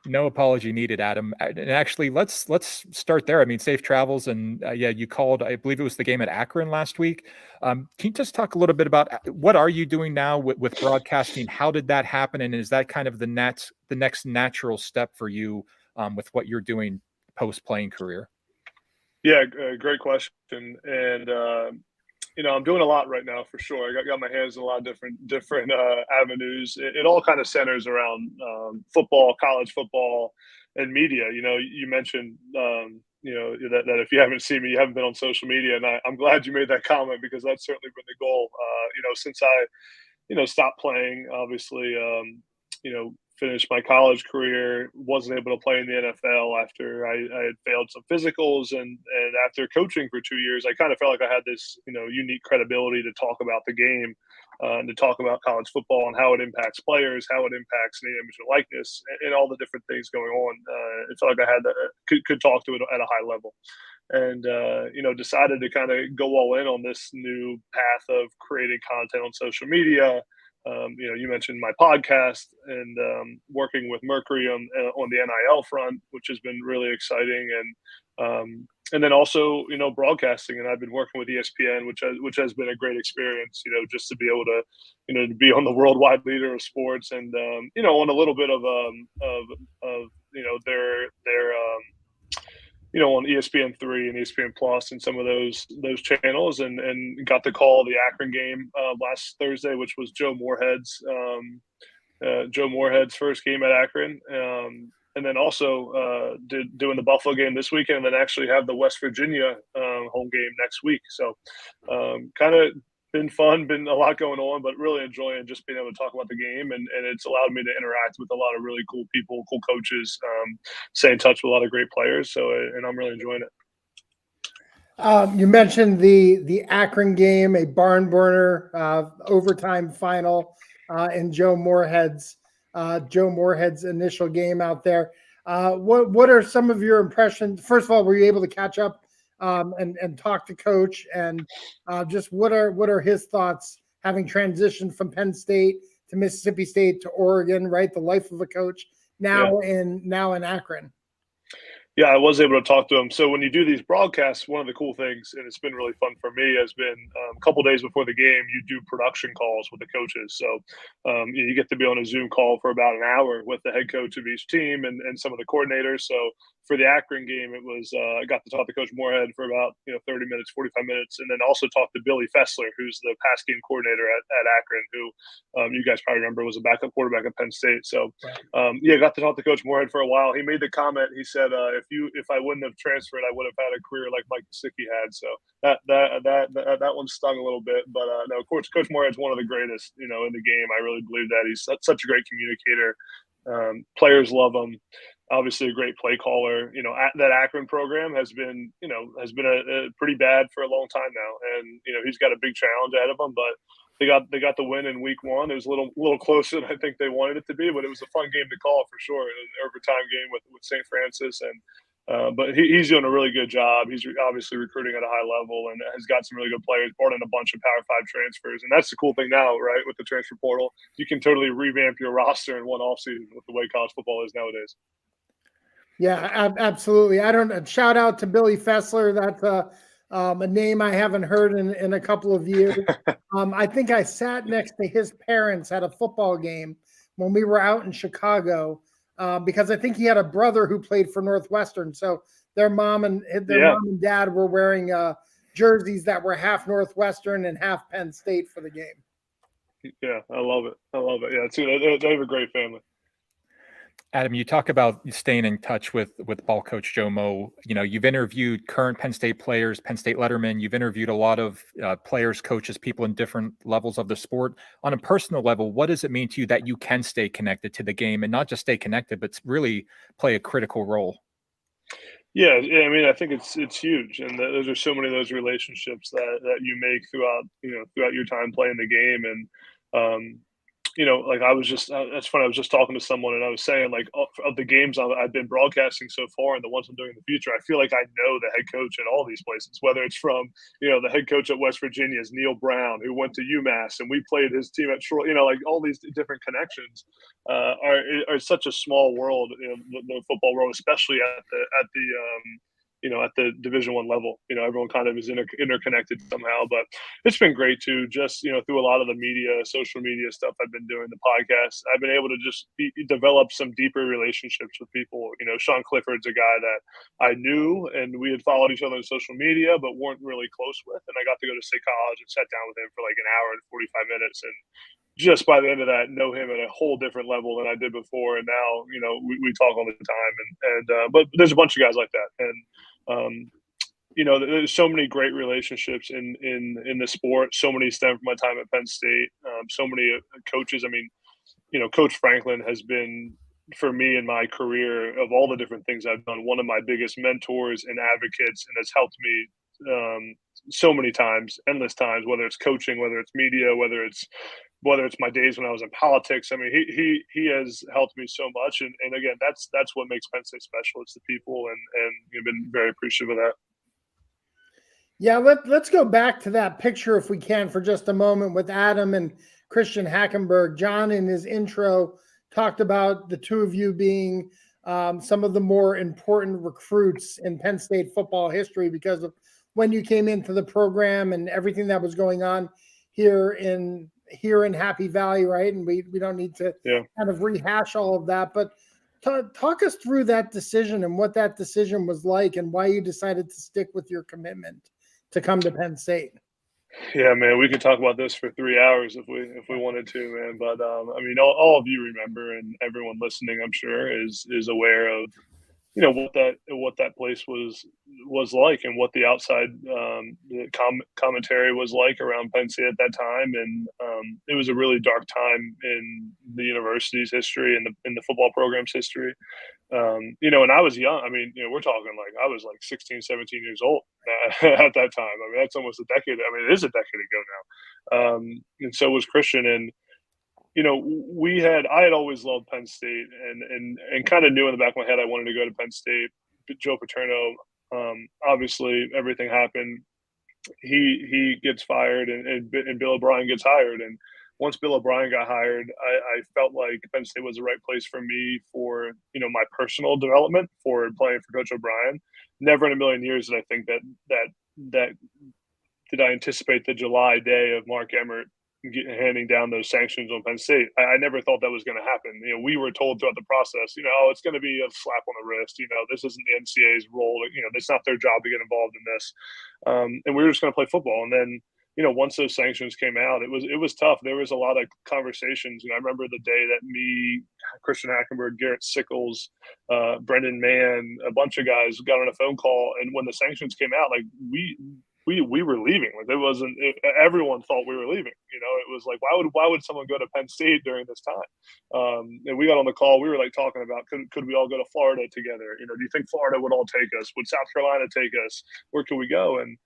Speaker 8: No apology needed, Adam. And actually, let's start there. I mean, safe travels. And you called, I believe it was the game at Akron last week. Can you just talk a little bit about what are you doing now with broadcasting? How did that happen? And is that kind of the next natural step for you with what you're doing post-playing career?
Speaker 11: Yeah, great question. And, I'm doing a lot right now for sure. I got my hands in a lot of different avenues. It all kind of centers around football, college football, and media. You mentioned that if you haven't seen me, you haven't been on social media, and I'm glad you made that comment because that's certainly been the goal. Since I stopped playing, obviously, finished my college career, wasn't able to play in the NFL after I had failed some physicals, and after coaching for 2 years, I kind of felt like I had this, unique credibility to talk about the game, and to talk about college football and how it impacts players, how it impacts name, image, and likeness, and all the different things going on. It felt like I had could talk to it at a high level, and decided to kind of go all in on this new path of creating content on social media. You mentioned my podcast and working with Mercury on the NIL front, which has been really exciting, and then also broadcasting. And I've been working with ESPN, which has been a great experience. Just to be able to to be on the worldwide leader of sports, and on a little bit of their on ESPN3 and ESPN Plus and some of those channels, and got to call the Akron game last Thursday, which was Joe Moorhead's first game at Akron, and then also doing the Buffalo game this weekend, and then actually have the West Virginia home game next week. So kind of been fun, been a lot going on, but really enjoying just being able to talk about the game, and it's allowed me to interact with a lot of really cool people, cool coaches, stay in touch with a lot of great players. So, and I'm really enjoying it.
Speaker 7: You mentioned the Akron game, a barn burner, overtime final, in Joe Moorhead's initial game out there. What are some of your impressions? First of all, were you able to catch up and talk to Coach, and just what are his thoughts having transitioned from Penn State to Mississippi State to Oregon, right? The life of a coach now in Akron.
Speaker 11: Yeah, I was able to talk to him. So when you do these broadcasts, one of the cool things, and it's been really fun for me, has been a couple days before the game, you do production calls with the coaches. So you get to be on a Zoom call for about an hour with the head coach of each team and some of the coordinators. So for the Akron game, it was I got to talk to Coach Moorhead for about 30 minutes, 45 minutes, and then also talk to Billy Fessler, who's the pass game coordinator at Akron, who you guys probably remember was a backup quarterback at Penn State. So got to talk to Coach Moorhead for a while. He made the comment. He said, if I wouldn't have transferred, I would have had a career like Mike Gesicki had. So that one stung a little bit, but no, of course, Coach Moorhead's one of the greatest, in the game. I really believe that he's such a great communicator. Players love him. Obviously, a great play caller. That Akron program has been a pretty bad for a long time now, and he's got a big challenge ahead of him. But they got the win in week one. It was a little closer than I think they wanted it to be, but it was a fun game to call for sure. An overtime game with St. Francis, and but he's doing a really good job. He's obviously recruiting at a high level and has got some really good players. Brought in a bunch of Power 5 transfers, and that's the cool thing now, right? With the transfer portal, you can totally revamp your roster in one offseason with the way college football is nowadays.
Speaker 7: Yeah, absolutely. Shout out to Billy Fessler. That's a name I haven't heard in a couple of years. I think I sat next to his parents at a football game when we were out in Chicago, because I think he had a brother who played for Northwestern. So their mom and dad were wearing jerseys that were half Northwestern and half Penn State for the game.
Speaker 11: Yeah, I love it. Yeah, too. They have a great family.
Speaker 8: Adam, you talk about staying in touch with ball coach Joe Mo. You know, you've interviewed current Penn State players, Penn State lettermen. You've interviewed a lot of players, coaches, people in different levels of the sport. On a personal level, what does it mean to you that you can stay connected to the game and not just stay connected, but really play a critical role?
Speaker 11: Yeah, I mean, I think it's huge, and those are so many of those relationships that you make throughout your time playing the game, and like I was just that's funny. I was just talking to someone, and I was saying like of the games I've been broadcasting so far, and the ones I'm doing in the future, I feel like I know the head coach at all these places. Whether it's from the head coach at West Virginia is Neil Brown, who went to UMass, and we played his team at Troy. Like all these different connections are such a small world, the football world, especially at the Division I level. Everyone kind of is interconnected somehow. But it's been great too. Just through a lot of the media, social media stuff I've been doing, the podcast, I've been able to just develop some deeper relationships with people. Sean Clifford's a guy that I knew, and we had followed each other on social media, but weren't really close with. And I got to go to State College and sat down with him for like an hour and 45 minutes, and just by the end of that, know him at a whole different level than I did before. And now, we talk all the time, but there's a bunch of guys like that, and there's so many great relationships in the sport. So many stem from my time at Penn State. So many coaches. I mean, Coach Franklin has been, for me in my career, of all the different things I've done, one of my biggest mentors and advocates, and has helped me so many times, endless times, whether it's coaching, whether it's media, whether it's my days when I was in politics. I mean, he has helped me so much, and again, that's what makes Penn State special. It's the people, and you've been very appreciative of that.
Speaker 7: Yeah, let's go back to that picture if we can for just a moment with Adam and Christian Hackenberg. John, in his intro, talked about the two of you being some of the more important recruits in Penn State football history because of when you came into the program and everything that was going on here in Happy Valley, right? And we don't need to kind of rehash all of that, but talk us through that decision and what that decision was like and why you decided to stick with your commitment to come to Penn State.
Speaker 11: Yeah, man, we could talk about this for 3 hours if we wanted to, man. But I mean, all of you remember, and everyone listening, I'm sure, is aware of what that place was like, and what the outside commentary was like around Penn State at that time. And it was a really dark time in the university's history and in the football program's history. And I was young. I mean, we're talking like I was like 16, 17 years old at that time. I mean, that's almost a decade. I mean, it is a decade ago now. And so was Christian. And I had always loved Penn State, and kind of knew in the back of my head I wanted to go to Penn State. Joe Paterno, obviously everything happened. He gets fired, and Bill O'Brien gets hired. And once Bill O'Brien got hired, I felt like Penn State was the right place for me for my personal development, for playing for Coach O'Brien. Never in a million years did I think that did I anticipate the July day of Mark Emmert handing down those sanctions on Penn State. I never thought that was going to happen. We were told throughout the process, it's going to be a slap on the wrist. This isn't the NCAA's role. It's not their job to get involved in this. And we were just going to play football. And then, once those sanctions came out, it was tough. There was a lot of conversations. I remember the day that me, Christian Hackenberg, Garrett Sickles, Brendan Mann, a bunch of guys got on a phone call. And when the sanctions came out, like we were leaving. Like everyone thought we were leaving. It was like, why would someone go to Penn State during this time? And we got on the call. We were like talking about could we all go to Florida together? Do you think Florida would all take us? Would South Carolina take us? Where could we go? And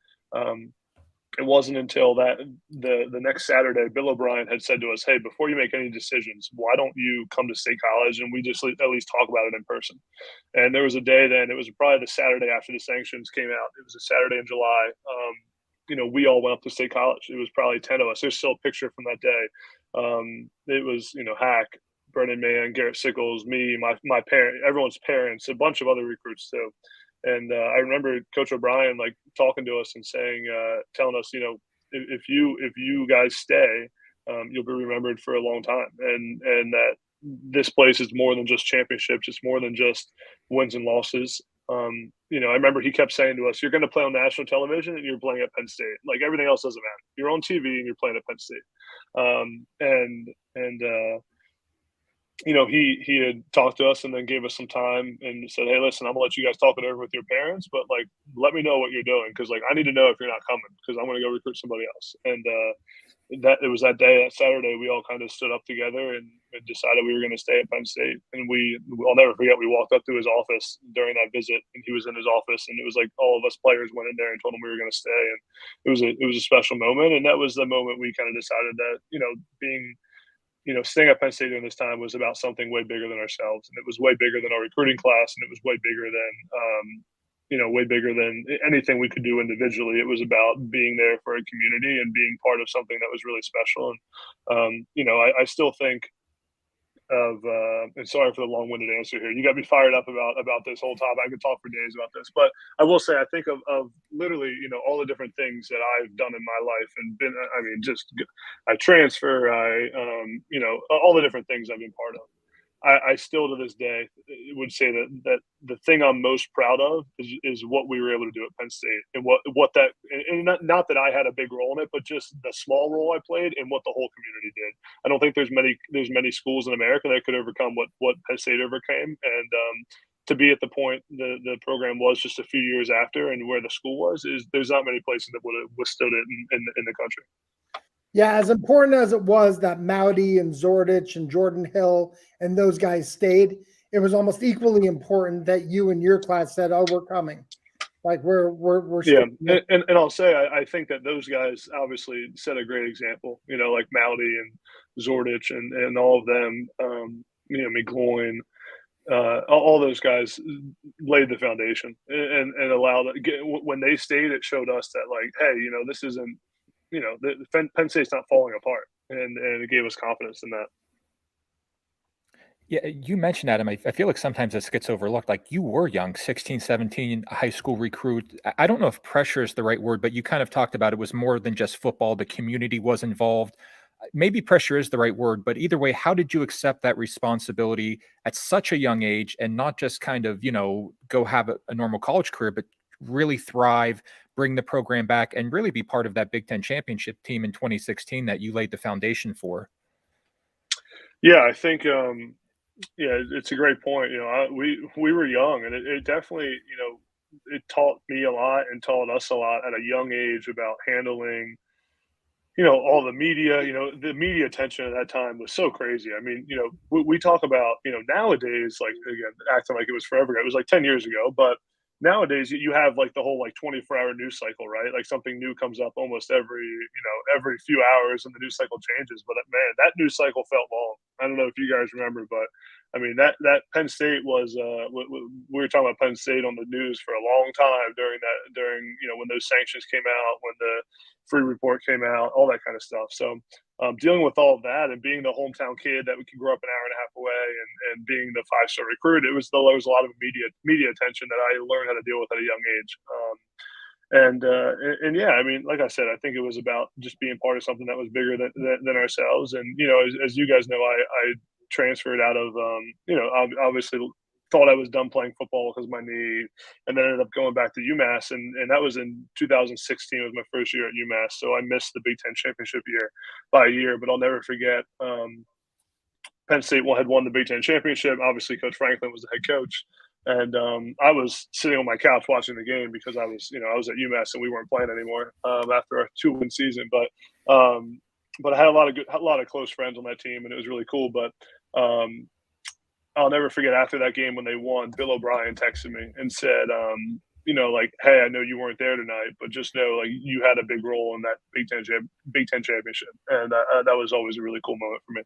Speaker 11: it wasn't until that the next Saturday, Bill O'Brien had said to us, "Hey, before you make any decisions, why don't you come to State College and we just at least talk about it in person?" And there was a day then, it was probably the Saturday after the sanctions came out. It was a Saturday in July. We all went up to State College. It was probably 10 of us. There's still a picture from that day. It was, Hack, Breneman, Garrett Sickles, me, my parents, everyone's parents, a bunch of other recruits too. And I remember Coach O'Brien like talking to us and saying, telling us, if you guys stay, you'll be remembered for a long time, and that this place is more than just championships. It's more than just wins and losses. You know, I remember he kept saying to us, "You're going to play on national television, and you're playing at Penn State. Like everything else doesn't matter. You're on TV, and you're playing at Penn State." You know, he had talked to us and then gave us some time and said, "Hey, listen, I'm gonna let you guys talk it over with your parents, but like, let me know what you're doing because like I need to know if you're not coming because I'm gonna go recruit somebody else." And that it was that day, that Saturday, we all kind of stood up together and decided we were going to stay at Penn State. And I'll never forget, we walked up to his office during that visit, and he was in his office, and it was like all of us players went in there and told him we were going to stay, and it was a special moment. And that was the moment we kind of decided that staying at Penn State during this time was about something way bigger than ourselves, and it was way bigger than our recruiting class, and it was way bigger than way bigger than anything we could do individually. It was about being there for a community and being part of something that was really special. And, I still think of, and sorry for the long-winded answer here. You got me fired up about this whole topic. I could talk for days about this, but I will say, I think of literally, all the different things that I've done in my life and I transfer, all the different things I've been part of. I still to this day would say that the thing I'm most proud of is what we were able to do at Penn State and what that, and not that I had a big role in it, but just the small role I played and what the whole community did. I don't think there's many schools in America that could overcome what Penn State overcame. And to be at the point the program was just a few years after and where the school was, there's not many places that would have withstood it in the country.
Speaker 7: Yeah, as important as it was that Maddie and Zordich and Jordan Hill and those guys stayed, it was almost equally important that you and your class said, "Oh, we're coming." Like we're
Speaker 11: yeah, and I'll say I think that those guys obviously set a great example. Like Maddie and Zordich and all of them. McGloin, all those guys laid the foundation and allowed when they stayed, it showed us that like, hey, this isn't. Penn State's not falling apart, and it gave us confidence in that.
Speaker 8: Yeah, you mentioned, Adam, I feel like sometimes this gets overlooked. Like you were young, 16, 17, a high school recruit. I don't know if pressure is the right word, but you kind of talked about it was more than just football. The community was involved. Maybe pressure is the right word, but either way, how did you accept that responsibility at such a young age and not just kind of, go have a normal college career, but really thrive, bring the program back, and really be part of that Big Ten championship team in 2016 that you laid the foundation for?
Speaker 11: Yeah, I think, it's a great point. We were young, and it definitely, it taught me a lot and taught us a lot at a young age about handling, all the media. The media attention at that time was so crazy. I mean, we talk about, nowadays, like, again, acting like it was forever ago. It was like 10 years ago, but nowadays you have like the whole like 24-hour news cycle, right? Like something new comes up almost every few hours and the news cycle changes. But man, that news cycle felt long. I don't know if you guys remember, but I mean, that Penn State was, we were talking about Penn State on the news for a long time during when those sanctions came out, when the free report came out, all that kind of stuff. So dealing with all of that and being the hometown kid that we could grow up an hour and a half away and being the 5-star recruit, there was a lot of media attention that I learned how to deal with at a young age. And yeah, I mean, like I said, I think it was about just being part of something that was bigger than ourselves. And, as you guys know, I transferred out of, obviously thought I was done playing football because of my knee, and then ended up going back to UMass. And that was in 2016 was my first year at UMass. So I missed the Big Ten championship year by a year, but I'll never forget, Penn State had won the Big Ten championship. Obviously, Coach Franklin was the head coach. And I was sitting on my couch watching the game because I was at UMass and we weren't playing anymore after our 2-win season. But I had a lot of close friends on that team, and it was really cool. But I'll never forget after that game when they won, Bill O'Brien texted me and said, like, hey, I know you weren't there tonight, but just know like you had a big role in that Big Ten championship, and that was always a really cool moment for me.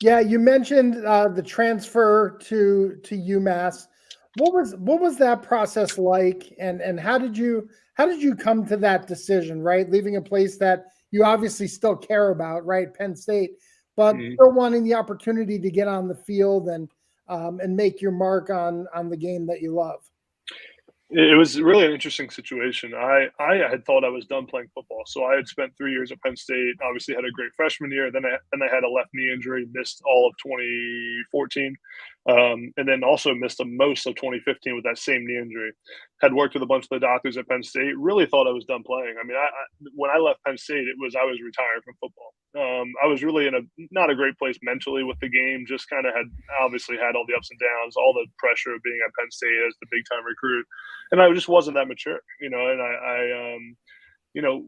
Speaker 7: Yeah, you mentioned the transfer to UMass. What was that process like, and how did you come to that decision? Right, leaving a place that you obviously still care about, right, Penn State, but still wanting the opportunity to get on the field and make your mark on the game that you love.
Speaker 11: It was really an interesting situation. I had thought I was done playing football, so I had spent 3 years at Penn State. Obviously, had a great freshman year. Then I had a left knee injury, missed all of 2014, and then also missed the most of 2015 with that same knee injury. Had worked with a bunch of the doctors at Penn State. Really thought I was done playing. I mean, when I left Penn State, I was retired from football. I was really in a not a great place mentally with the game. Just kind of had obviously had all the ups and downs, all the pressure of being at Penn State as the big time recruit, and I just wasn't that mature, And I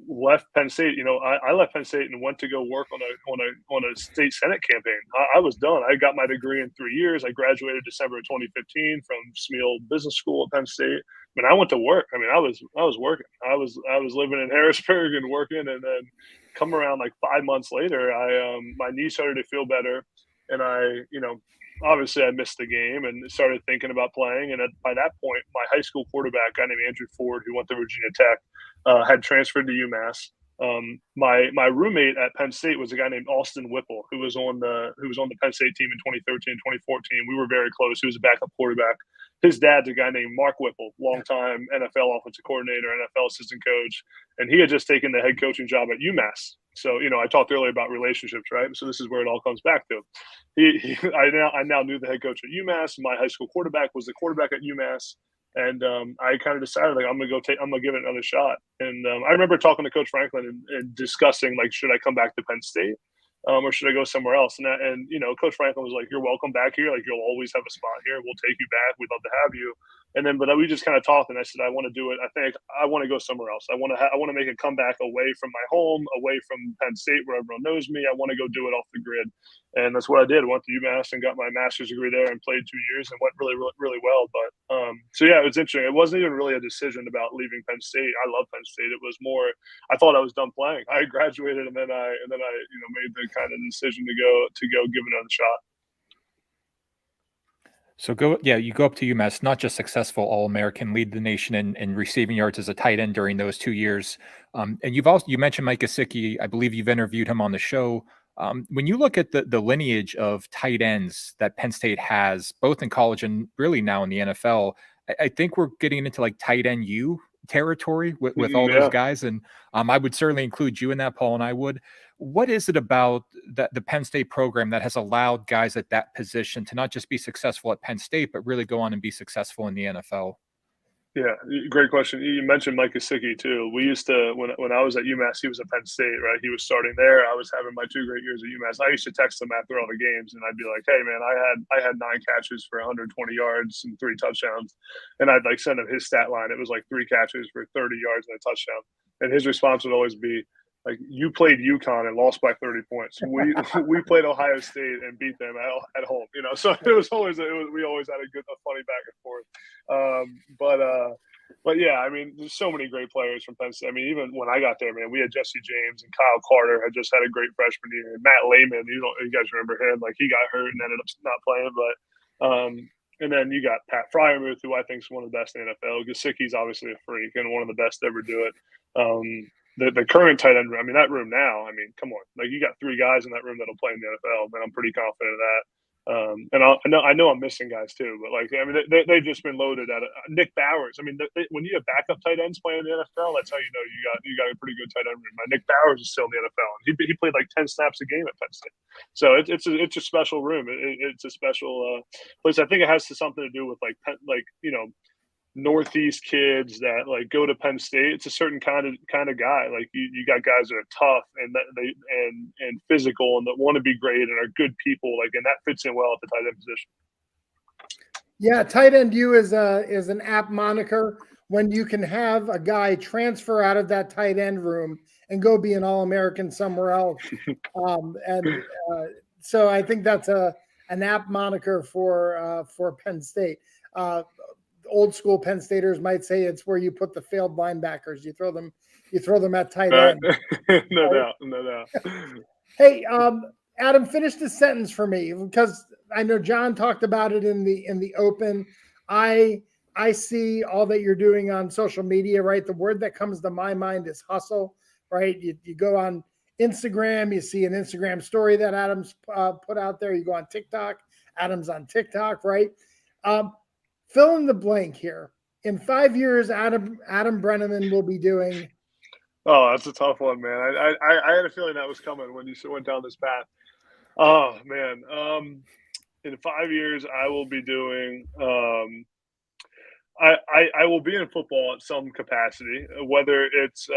Speaker 11: left Penn State. I left Penn State and went to go work on a state senate campaign. I was done. I got my degree in 3 years. I graduated December of 2015 from Smeal Business School at Penn State. I mean, I went to work. I mean, I was working. I was living in Harrisburg and working, and then come around like 5 months later, my knee started to feel better, and obviously I missed the game and started thinking about playing. And by that point, my high school quarterback, a guy named Andrew Ford, who went to Virginia Tech, had transferred to UMass. My roommate at Penn State was a guy named Austin Whipple, who was on the Penn State team in 2013, 2014. We were very close. He was a backup quarterback. His dad's a guy named Mark Whipple, longtime NFL offensive coordinator, NFL assistant coach, and he had just taken the head coaching job at UMass. So, I talked earlier about relationships, right? So this is where it all comes back to. I now knew the head coach at UMass. My high school quarterback was the quarterback at UMass. And I kind of decided, I'm gonna give it another shot. And I remember talking to Coach Franklin and discussing, like, should I come back to Penn State, or should I go somewhere else? And Coach Franklin was like, "You're welcome back here. Like, you'll always have a spot here. We'll take you back. We'd love to have you." But we just kind of talked, and I said, "I want to do it. I think I want to go somewhere else. I want to make a comeback away from my home, away from Penn State, where everyone knows me. I want to go do it off the grid." And that's what I did. I went to UMass and got my master's degree there and played 2 years and went really, really, really well. But so yeah, it was interesting. It wasn't even really a decision about leaving Penn State. I love Penn State. It was more, I thought I was done playing. I graduated and then I made the kind of decision to go give it another shot.
Speaker 8: So you go up to UMass, not just successful All-American, lead the nation in receiving yards as a tight end during those 2 years. And you mentioned Mike Gesicki. I believe you've interviewed him on the show. When you look at the lineage of tight ends that Penn State has, both in college and really now in the NFL, I think we're getting into like tight end U territory with all those guys. And I would certainly include you in that, Paul, and I would. What is it about the Penn State program that has allowed guys at that position to not just be successful at Penn State, but really go on and be successful in the NFL?
Speaker 11: Yeah, great question. You mentioned Mike Gesicki too. We used to, when I was at UMass, he was at Penn State, right? He was starting there. I was having my 2 great years at UMass. I used to text him after all the games, and I'd be like, "Hey, man, I had 9 catches for 120 yards and 3 touchdowns," and I'd like send him his stat line. It was like 3 catches for 30 yards and a touchdown, and his response would always be, like, "You played UConn and lost by 30 points. We played Ohio State and beat them at home." So it was always we always had a funny back and forth. But yeah, I mean, there's so many great players from Penn State. I mean, even when I got there, man, we had Jesse James and Kyle Carter had just had a great freshman year. And Matt Lehman, you guys remember him? Like, he got hurt and ended up not playing. But and then you got Pat Fryermuth, who I think is one of the best in the NFL. Gesicki's obviously a freak and one of the best to ever do it. The current tight end room, I mean, that room now, I mean, come on. Like, you got 3 guys in that room that'll play in the NFL, and I'm pretty confident of that. And I know I'm missing guys too, but like, I mean, they've just been loaded at it. Nick Bowers. I mean, when you have backup tight ends playing in the NFL, that's how you know you got a pretty good tight end room. Nick Bowers is still in the NFL, and he played like 10 snaps a game at Penn State. So it's a special room. It's a special place. I think it has something to do with like Northeast kids that like go to Penn State. It's a certain kind of guy. Like you got guys that are tough and physical and that want to be great and are good people. Like, and that fits in well at the tight end position.
Speaker 7: Yeah, tight end U is an apt moniker when you can have a guy transfer out of that tight end room and go be an All-American somewhere else. So I think that's an apt moniker for Penn State. Old school Penn Staters might say it's where you put the failed linebackers. You throw them at tight end.
Speaker 11: No doubt.
Speaker 7: Hey, Adam, finish the sentence for me, because I know John talked about it in the open. I see all that you're doing on social media, right? The word that comes to my mind is hustle, right? You go on Instagram, you see an Instagram story that Adam's put out there. You go on TikTok, Adam's on TikTok, right? Fill in the blank here. in 5 years, Adam Brennaman will be doing?
Speaker 11: Oh, that's a tough one, man. I had a feeling that was coming when you went down this path. Oh man, in 5 years, I will be doing. I will be in football at some capacity, whether it's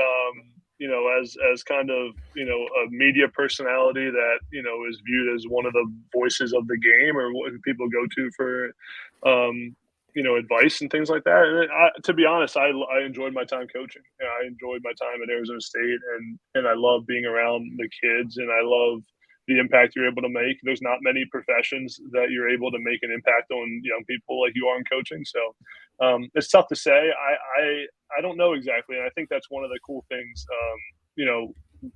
Speaker 11: as kind of a media personality that is viewed as one of the voices of the game, or what people go to for advice and things like that. And to be honest, I enjoyed my time coaching. I enjoyed my time at Arizona State, and I love being around the kids, and I love the impact you're able to make. There's not many professions that you're able to make an impact on young people like you are in coaching. So it's tough to say. I don't know exactly, and I think that's one of the cool things,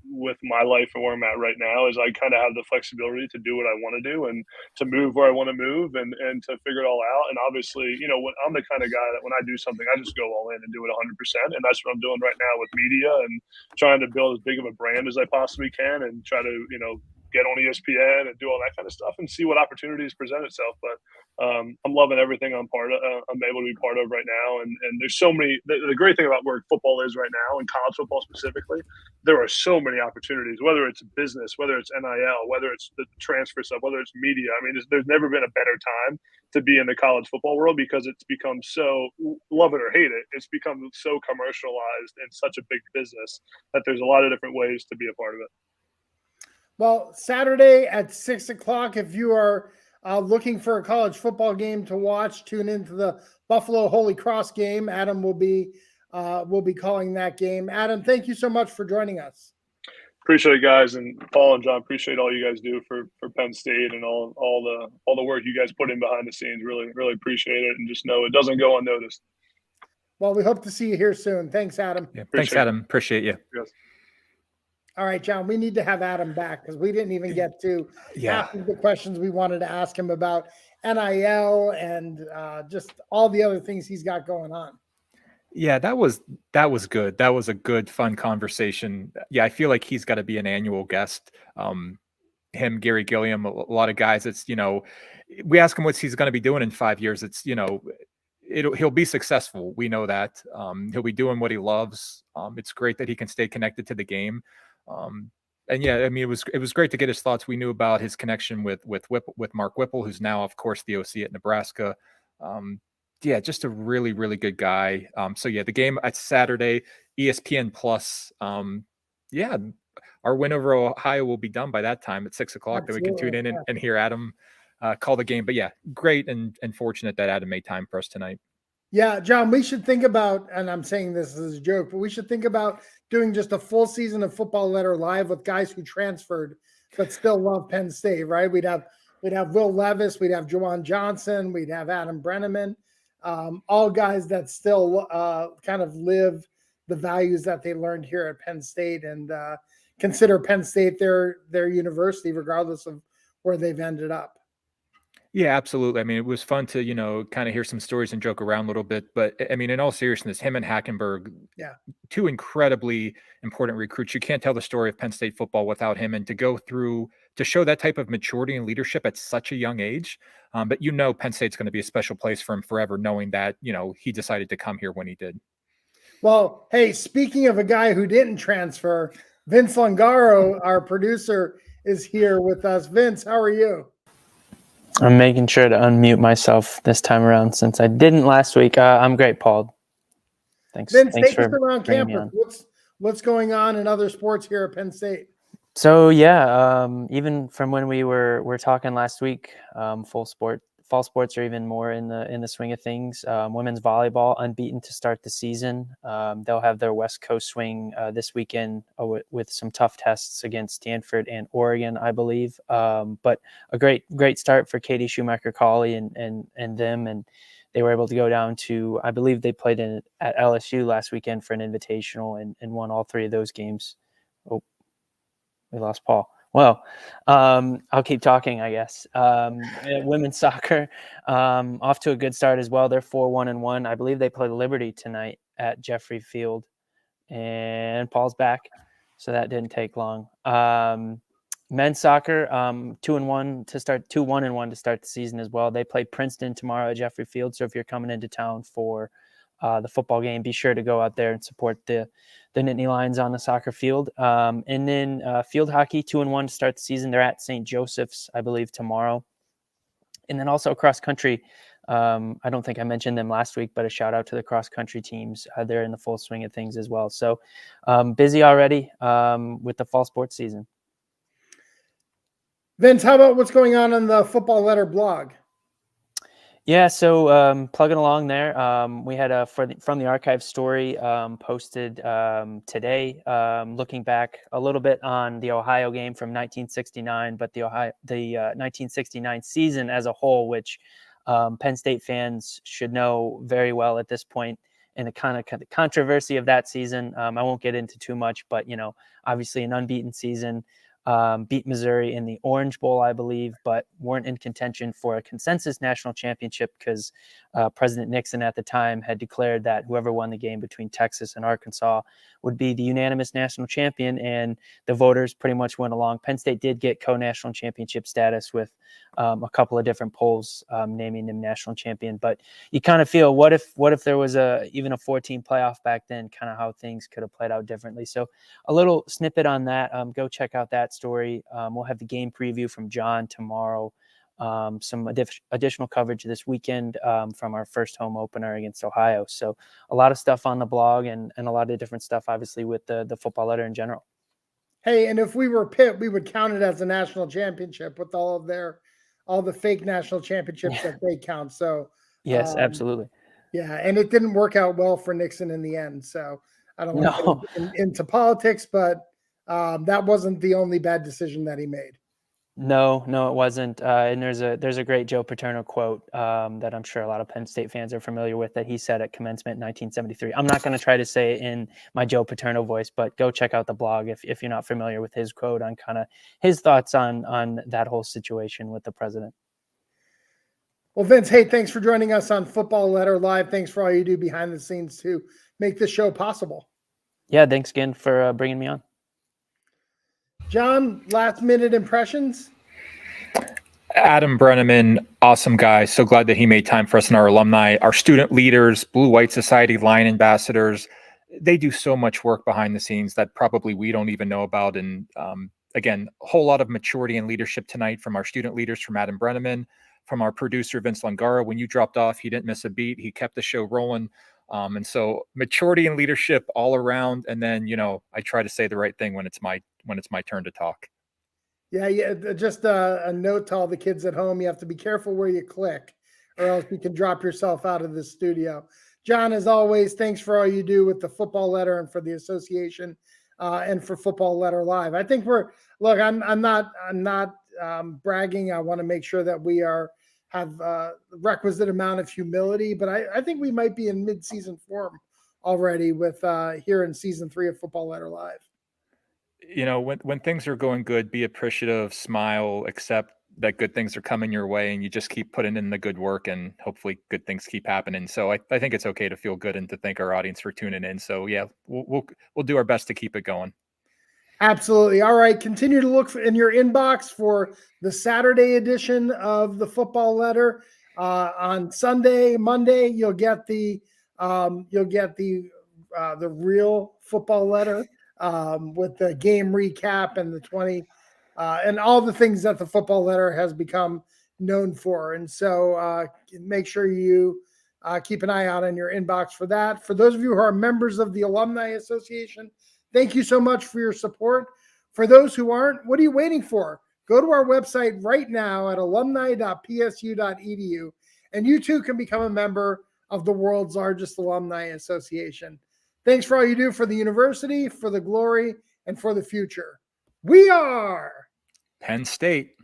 Speaker 11: with my life and where I'm at right now, is I kind of have the flexibility to do what I want to do and to move where I want to move and to figure it all out. And obviously, when I'm the kind of guy that when I do something, I just go all in and do it 100%. And that's what I'm doing right now with media and trying to build as big of a brand as I possibly can and try to, get on ESPN and do all that kind of stuff and see what opportunities present itself. But I'm loving everything I'm able to be part of right now. And there's so many, the great thing about where football is right now, and college football specifically, there are so many opportunities, whether it's business, whether it's NIL, whether it's the transfer stuff, whether it's media. I mean, there's never been a better time to be in the college football world, because it's become so, love it or hate it, it's become so commercialized and such a big business that there's a lot of different ways to be a part of it.
Speaker 7: Well, Saturday at 6 o'clock, if you are looking for a college football game to watch, tune into the Buffalo Holy Cross game. Adam will be calling that game. Adam, thank you so much for joining us.
Speaker 11: Appreciate it, guys, and Paul and John. Appreciate all you guys do for Penn State and all the work you guys put in behind the scenes. Really, really appreciate it, and just know it doesn't go unnoticed.
Speaker 7: Well, we hope to see you here soon. Thanks, Adam.
Speaker 8: Yeah, thanks, Adam. Appreciate you.
Speaker 11: Yes.
Speaker 7: All right, John, we need to have Adam back because we didn't even get to half of the questions we wanted to ask him about NIL and just all the other things he's got going on.
Speaker 8: Yeah, that was good. That was a good, fun conversation. Yeah, I feel like he's got to be an annual guest. Him, Gary Gilliam, a lot of guys. It's we ask him what he's going to be doing in 5 years. It's he'll be successful. We know that. He'll be doing what he loves. It's great that he can stay connected to the game. And yeah, I mean, it was great to get his thoughts. We knew about his connection with Mark Whipple, who's now, of course, the OC at Nebraska. Yeah, just a really, really good guy. So yeah, the game at Saturday, ESPN Plus. Yeah, our win over Ohio will be done by that time at 6 o'clock. That we can tune in and hear Adam call the game. But yeah, great and fortunate that Adam made time for us tonight.
Speaker 7: Yeah, John, we should think about, and I'm saying this as a joke, but we should think about doing just a full season of Football Letter Live with guys who transferred but still love Penn State, right? We'd have Will Levis, we'd have Juwan Johnson, we'd have Adam Brennaman, all guys that still kind of live the values that they learned here at Penn State and consider Penn State their university, regardless of where they've ended up.
Speaker 8: Yeah, absolutely. I mean, it was fun to, kind of hear some stories and joke around a little bit. But I mean, in all seriousness, him and Hackenberg, two incredibly important recruits. You can't tell the story of Penn State football without him. And to show that type of maturity and leadership at such a young age. But Penn State's going to be a special place for him forever, knowing that, he decided to come here when he did.
Speaker 7: Well, hey, speaking of a guy who didn't transfer, Vince Lungaro, our producer, is here with us. Vince, how are you?
Speaker 12: I'm making sure to unmute myself this time around since I didn't last week. I'm great, Paul. Thanks.
Speaker 7: Vince,
Speaker 12: thanks
Speaker 7: take
Speaker 12: for
Speaker 7: us around
Speaker 12: bringing me
Speaker 7: campus.
Speaker 12: on.
Speaker 7: What's going on in other sports here at Penn State?
Speaker 12: So yeah, even from when we were talking last week, fall sports are even more in the swing of things. Women's volleyball unbeaten to start the season. They'll have their West Coast swing this weekend with some tough tests against Stanford and Oregon, I believe. But a great start for Katie Schumacher-Cawley and them, and they were able to go down to, I believe they played at LSU last weekend for an invitational and won all three of those games. Oh, we lost Paul. Well, I'll keep talking, I guess. Women's soccer, off to a good start as well. They're 4-1-1. I believe they play Liberty tonight at Jeffrey Field. And Paul's back, so that didn't take long. Men's soccer, 2-1 to start, 2-1-1 to start the season as well. They play Princeton tomorrow at Jeffrey Field. So if you're coming into town for the football game, be sure to go out there and support the Nittany Lions on the soccer field. And then field hockey, 2-1 to start the season. They're at St. Joseph's, I believe, tomorrow. And then also cross country. I don't think I mentioned them last week, but a shout out to the cross country teams. They're in the full swing of things as well. So busy already with the fall sports season.
Speaker 7: Vince, how about what's going on the Football Letter blog?
Speaker 12: Yeah, so plugging along there, we had from the archive story posted today, looking back a little bit on the Ohio game from 1969, but the 1969 season as a whole, which Penn State fans should know very well at this point, and the kind of controversy of that season. I won't get into too much, but obviously an unbeaten season. Beat Missouri in the Orange Bowl, I believe, but weren't in contention for a consensus national championship because President Nixon at the time had declared that whoever won the game between Texas and Arkansas would be the unanimous national champion, and the voters pretty much went along. Penn State did get co-national championship status with a couple of different polls naming them national champion, but you kind of feel, what if there was even a 14 playoff back then, kind of how things could have played out differently. So a little snippet on that. Go check out that story. We'll have the game preview from John tomorrow. Some additional coverage this weekend from our first home opener against Ohio. So a lot of stuff on the blog and a lot of different stuff, obviously, with the Football Letter in general.
Speaker 7: Hey, and if we were Pitt, we would count it as a national championship with all the fake national championships that they count. So
Speaker 12: yes, absolutely.
Speaker 7: Yeah, and it didn't work out well for Nixon in the end. So I don't want to get into politics, but that wasn't the only bad decision that he made.
Speaker 12: No, it wasn't. And there's a great Joe Paterno quote that I'm sure a lot of Penn State fans are familiar with that he said at commencement in 1973. I'm not going to try to say it in my Joe Paterno voice, but go check out the blog if you're not familiar with his quote on kind of his thoughts on that whole situation with the president.
Speaker 7: Well, Vince, hey, thanks for joining us on Football Letter Live. Thanks for all you do behind the scenes to make this show possible.
Speaker 12: Yeah, thanks again for bringing me on.
Speaker 7: John, last minute impressions?
Speaker 8: Adam Brennaman, awesome guy. So glad that he made time for us and our alumni, our student leaders, Blue White Society, Lion ambassadors. They do so much work behind the scenes that probably we don't even know about. And again, a whole lot of maturity and leadership tonight from our student leaders, from Adam Brennaman, from our producer, Vince Langara. When you dropped off, he didn't miss a beat. He kept the show rolling. And so maturity and leadership all around. And then, I try to say the right thing when it's my turn to talk.
Speaker 7: Yeah. Just a note to all the kids at home. You have to be careful where you click or else you can drop yourself out of the studio. John, as always, thanks for all you do with the Football Letter and for the association and for Football Letter Live. I think I'm not bragging. I want to make sure that we have the requisite amount of humility, but I think we might be in mid-season form already with here in season 3 of Football Letter Live.
Speaker 8: When things are going good, be appreciative, smile, accept that good things are coming your way, and you just keep putting in the good work, and hopefully good things keep happening. So I think it's okay to feel good and to thank our audience for tuning in. So yeah, we'll do our best to keep it going.
Speaker 7: Absolutely. All right. Continue to look in your inbox for the Saturday edition of the Football Letter. On Monday, you'll get the real Football Letter with the game recap and the 20 and all the things that the Football Letter has become known for. And so make sure you keep an eye out on your inbox for that. For those of you who are members of the Alumni Association, thank you so much for your support. For those who aren't, what are you waiting for? Go to our website right now at alumni.psu.edu, and you too can become a member of the world's largest alumni association. Thanks for all you do for the university, for the glory, and for the future. We are
Speaker 8: Penn State.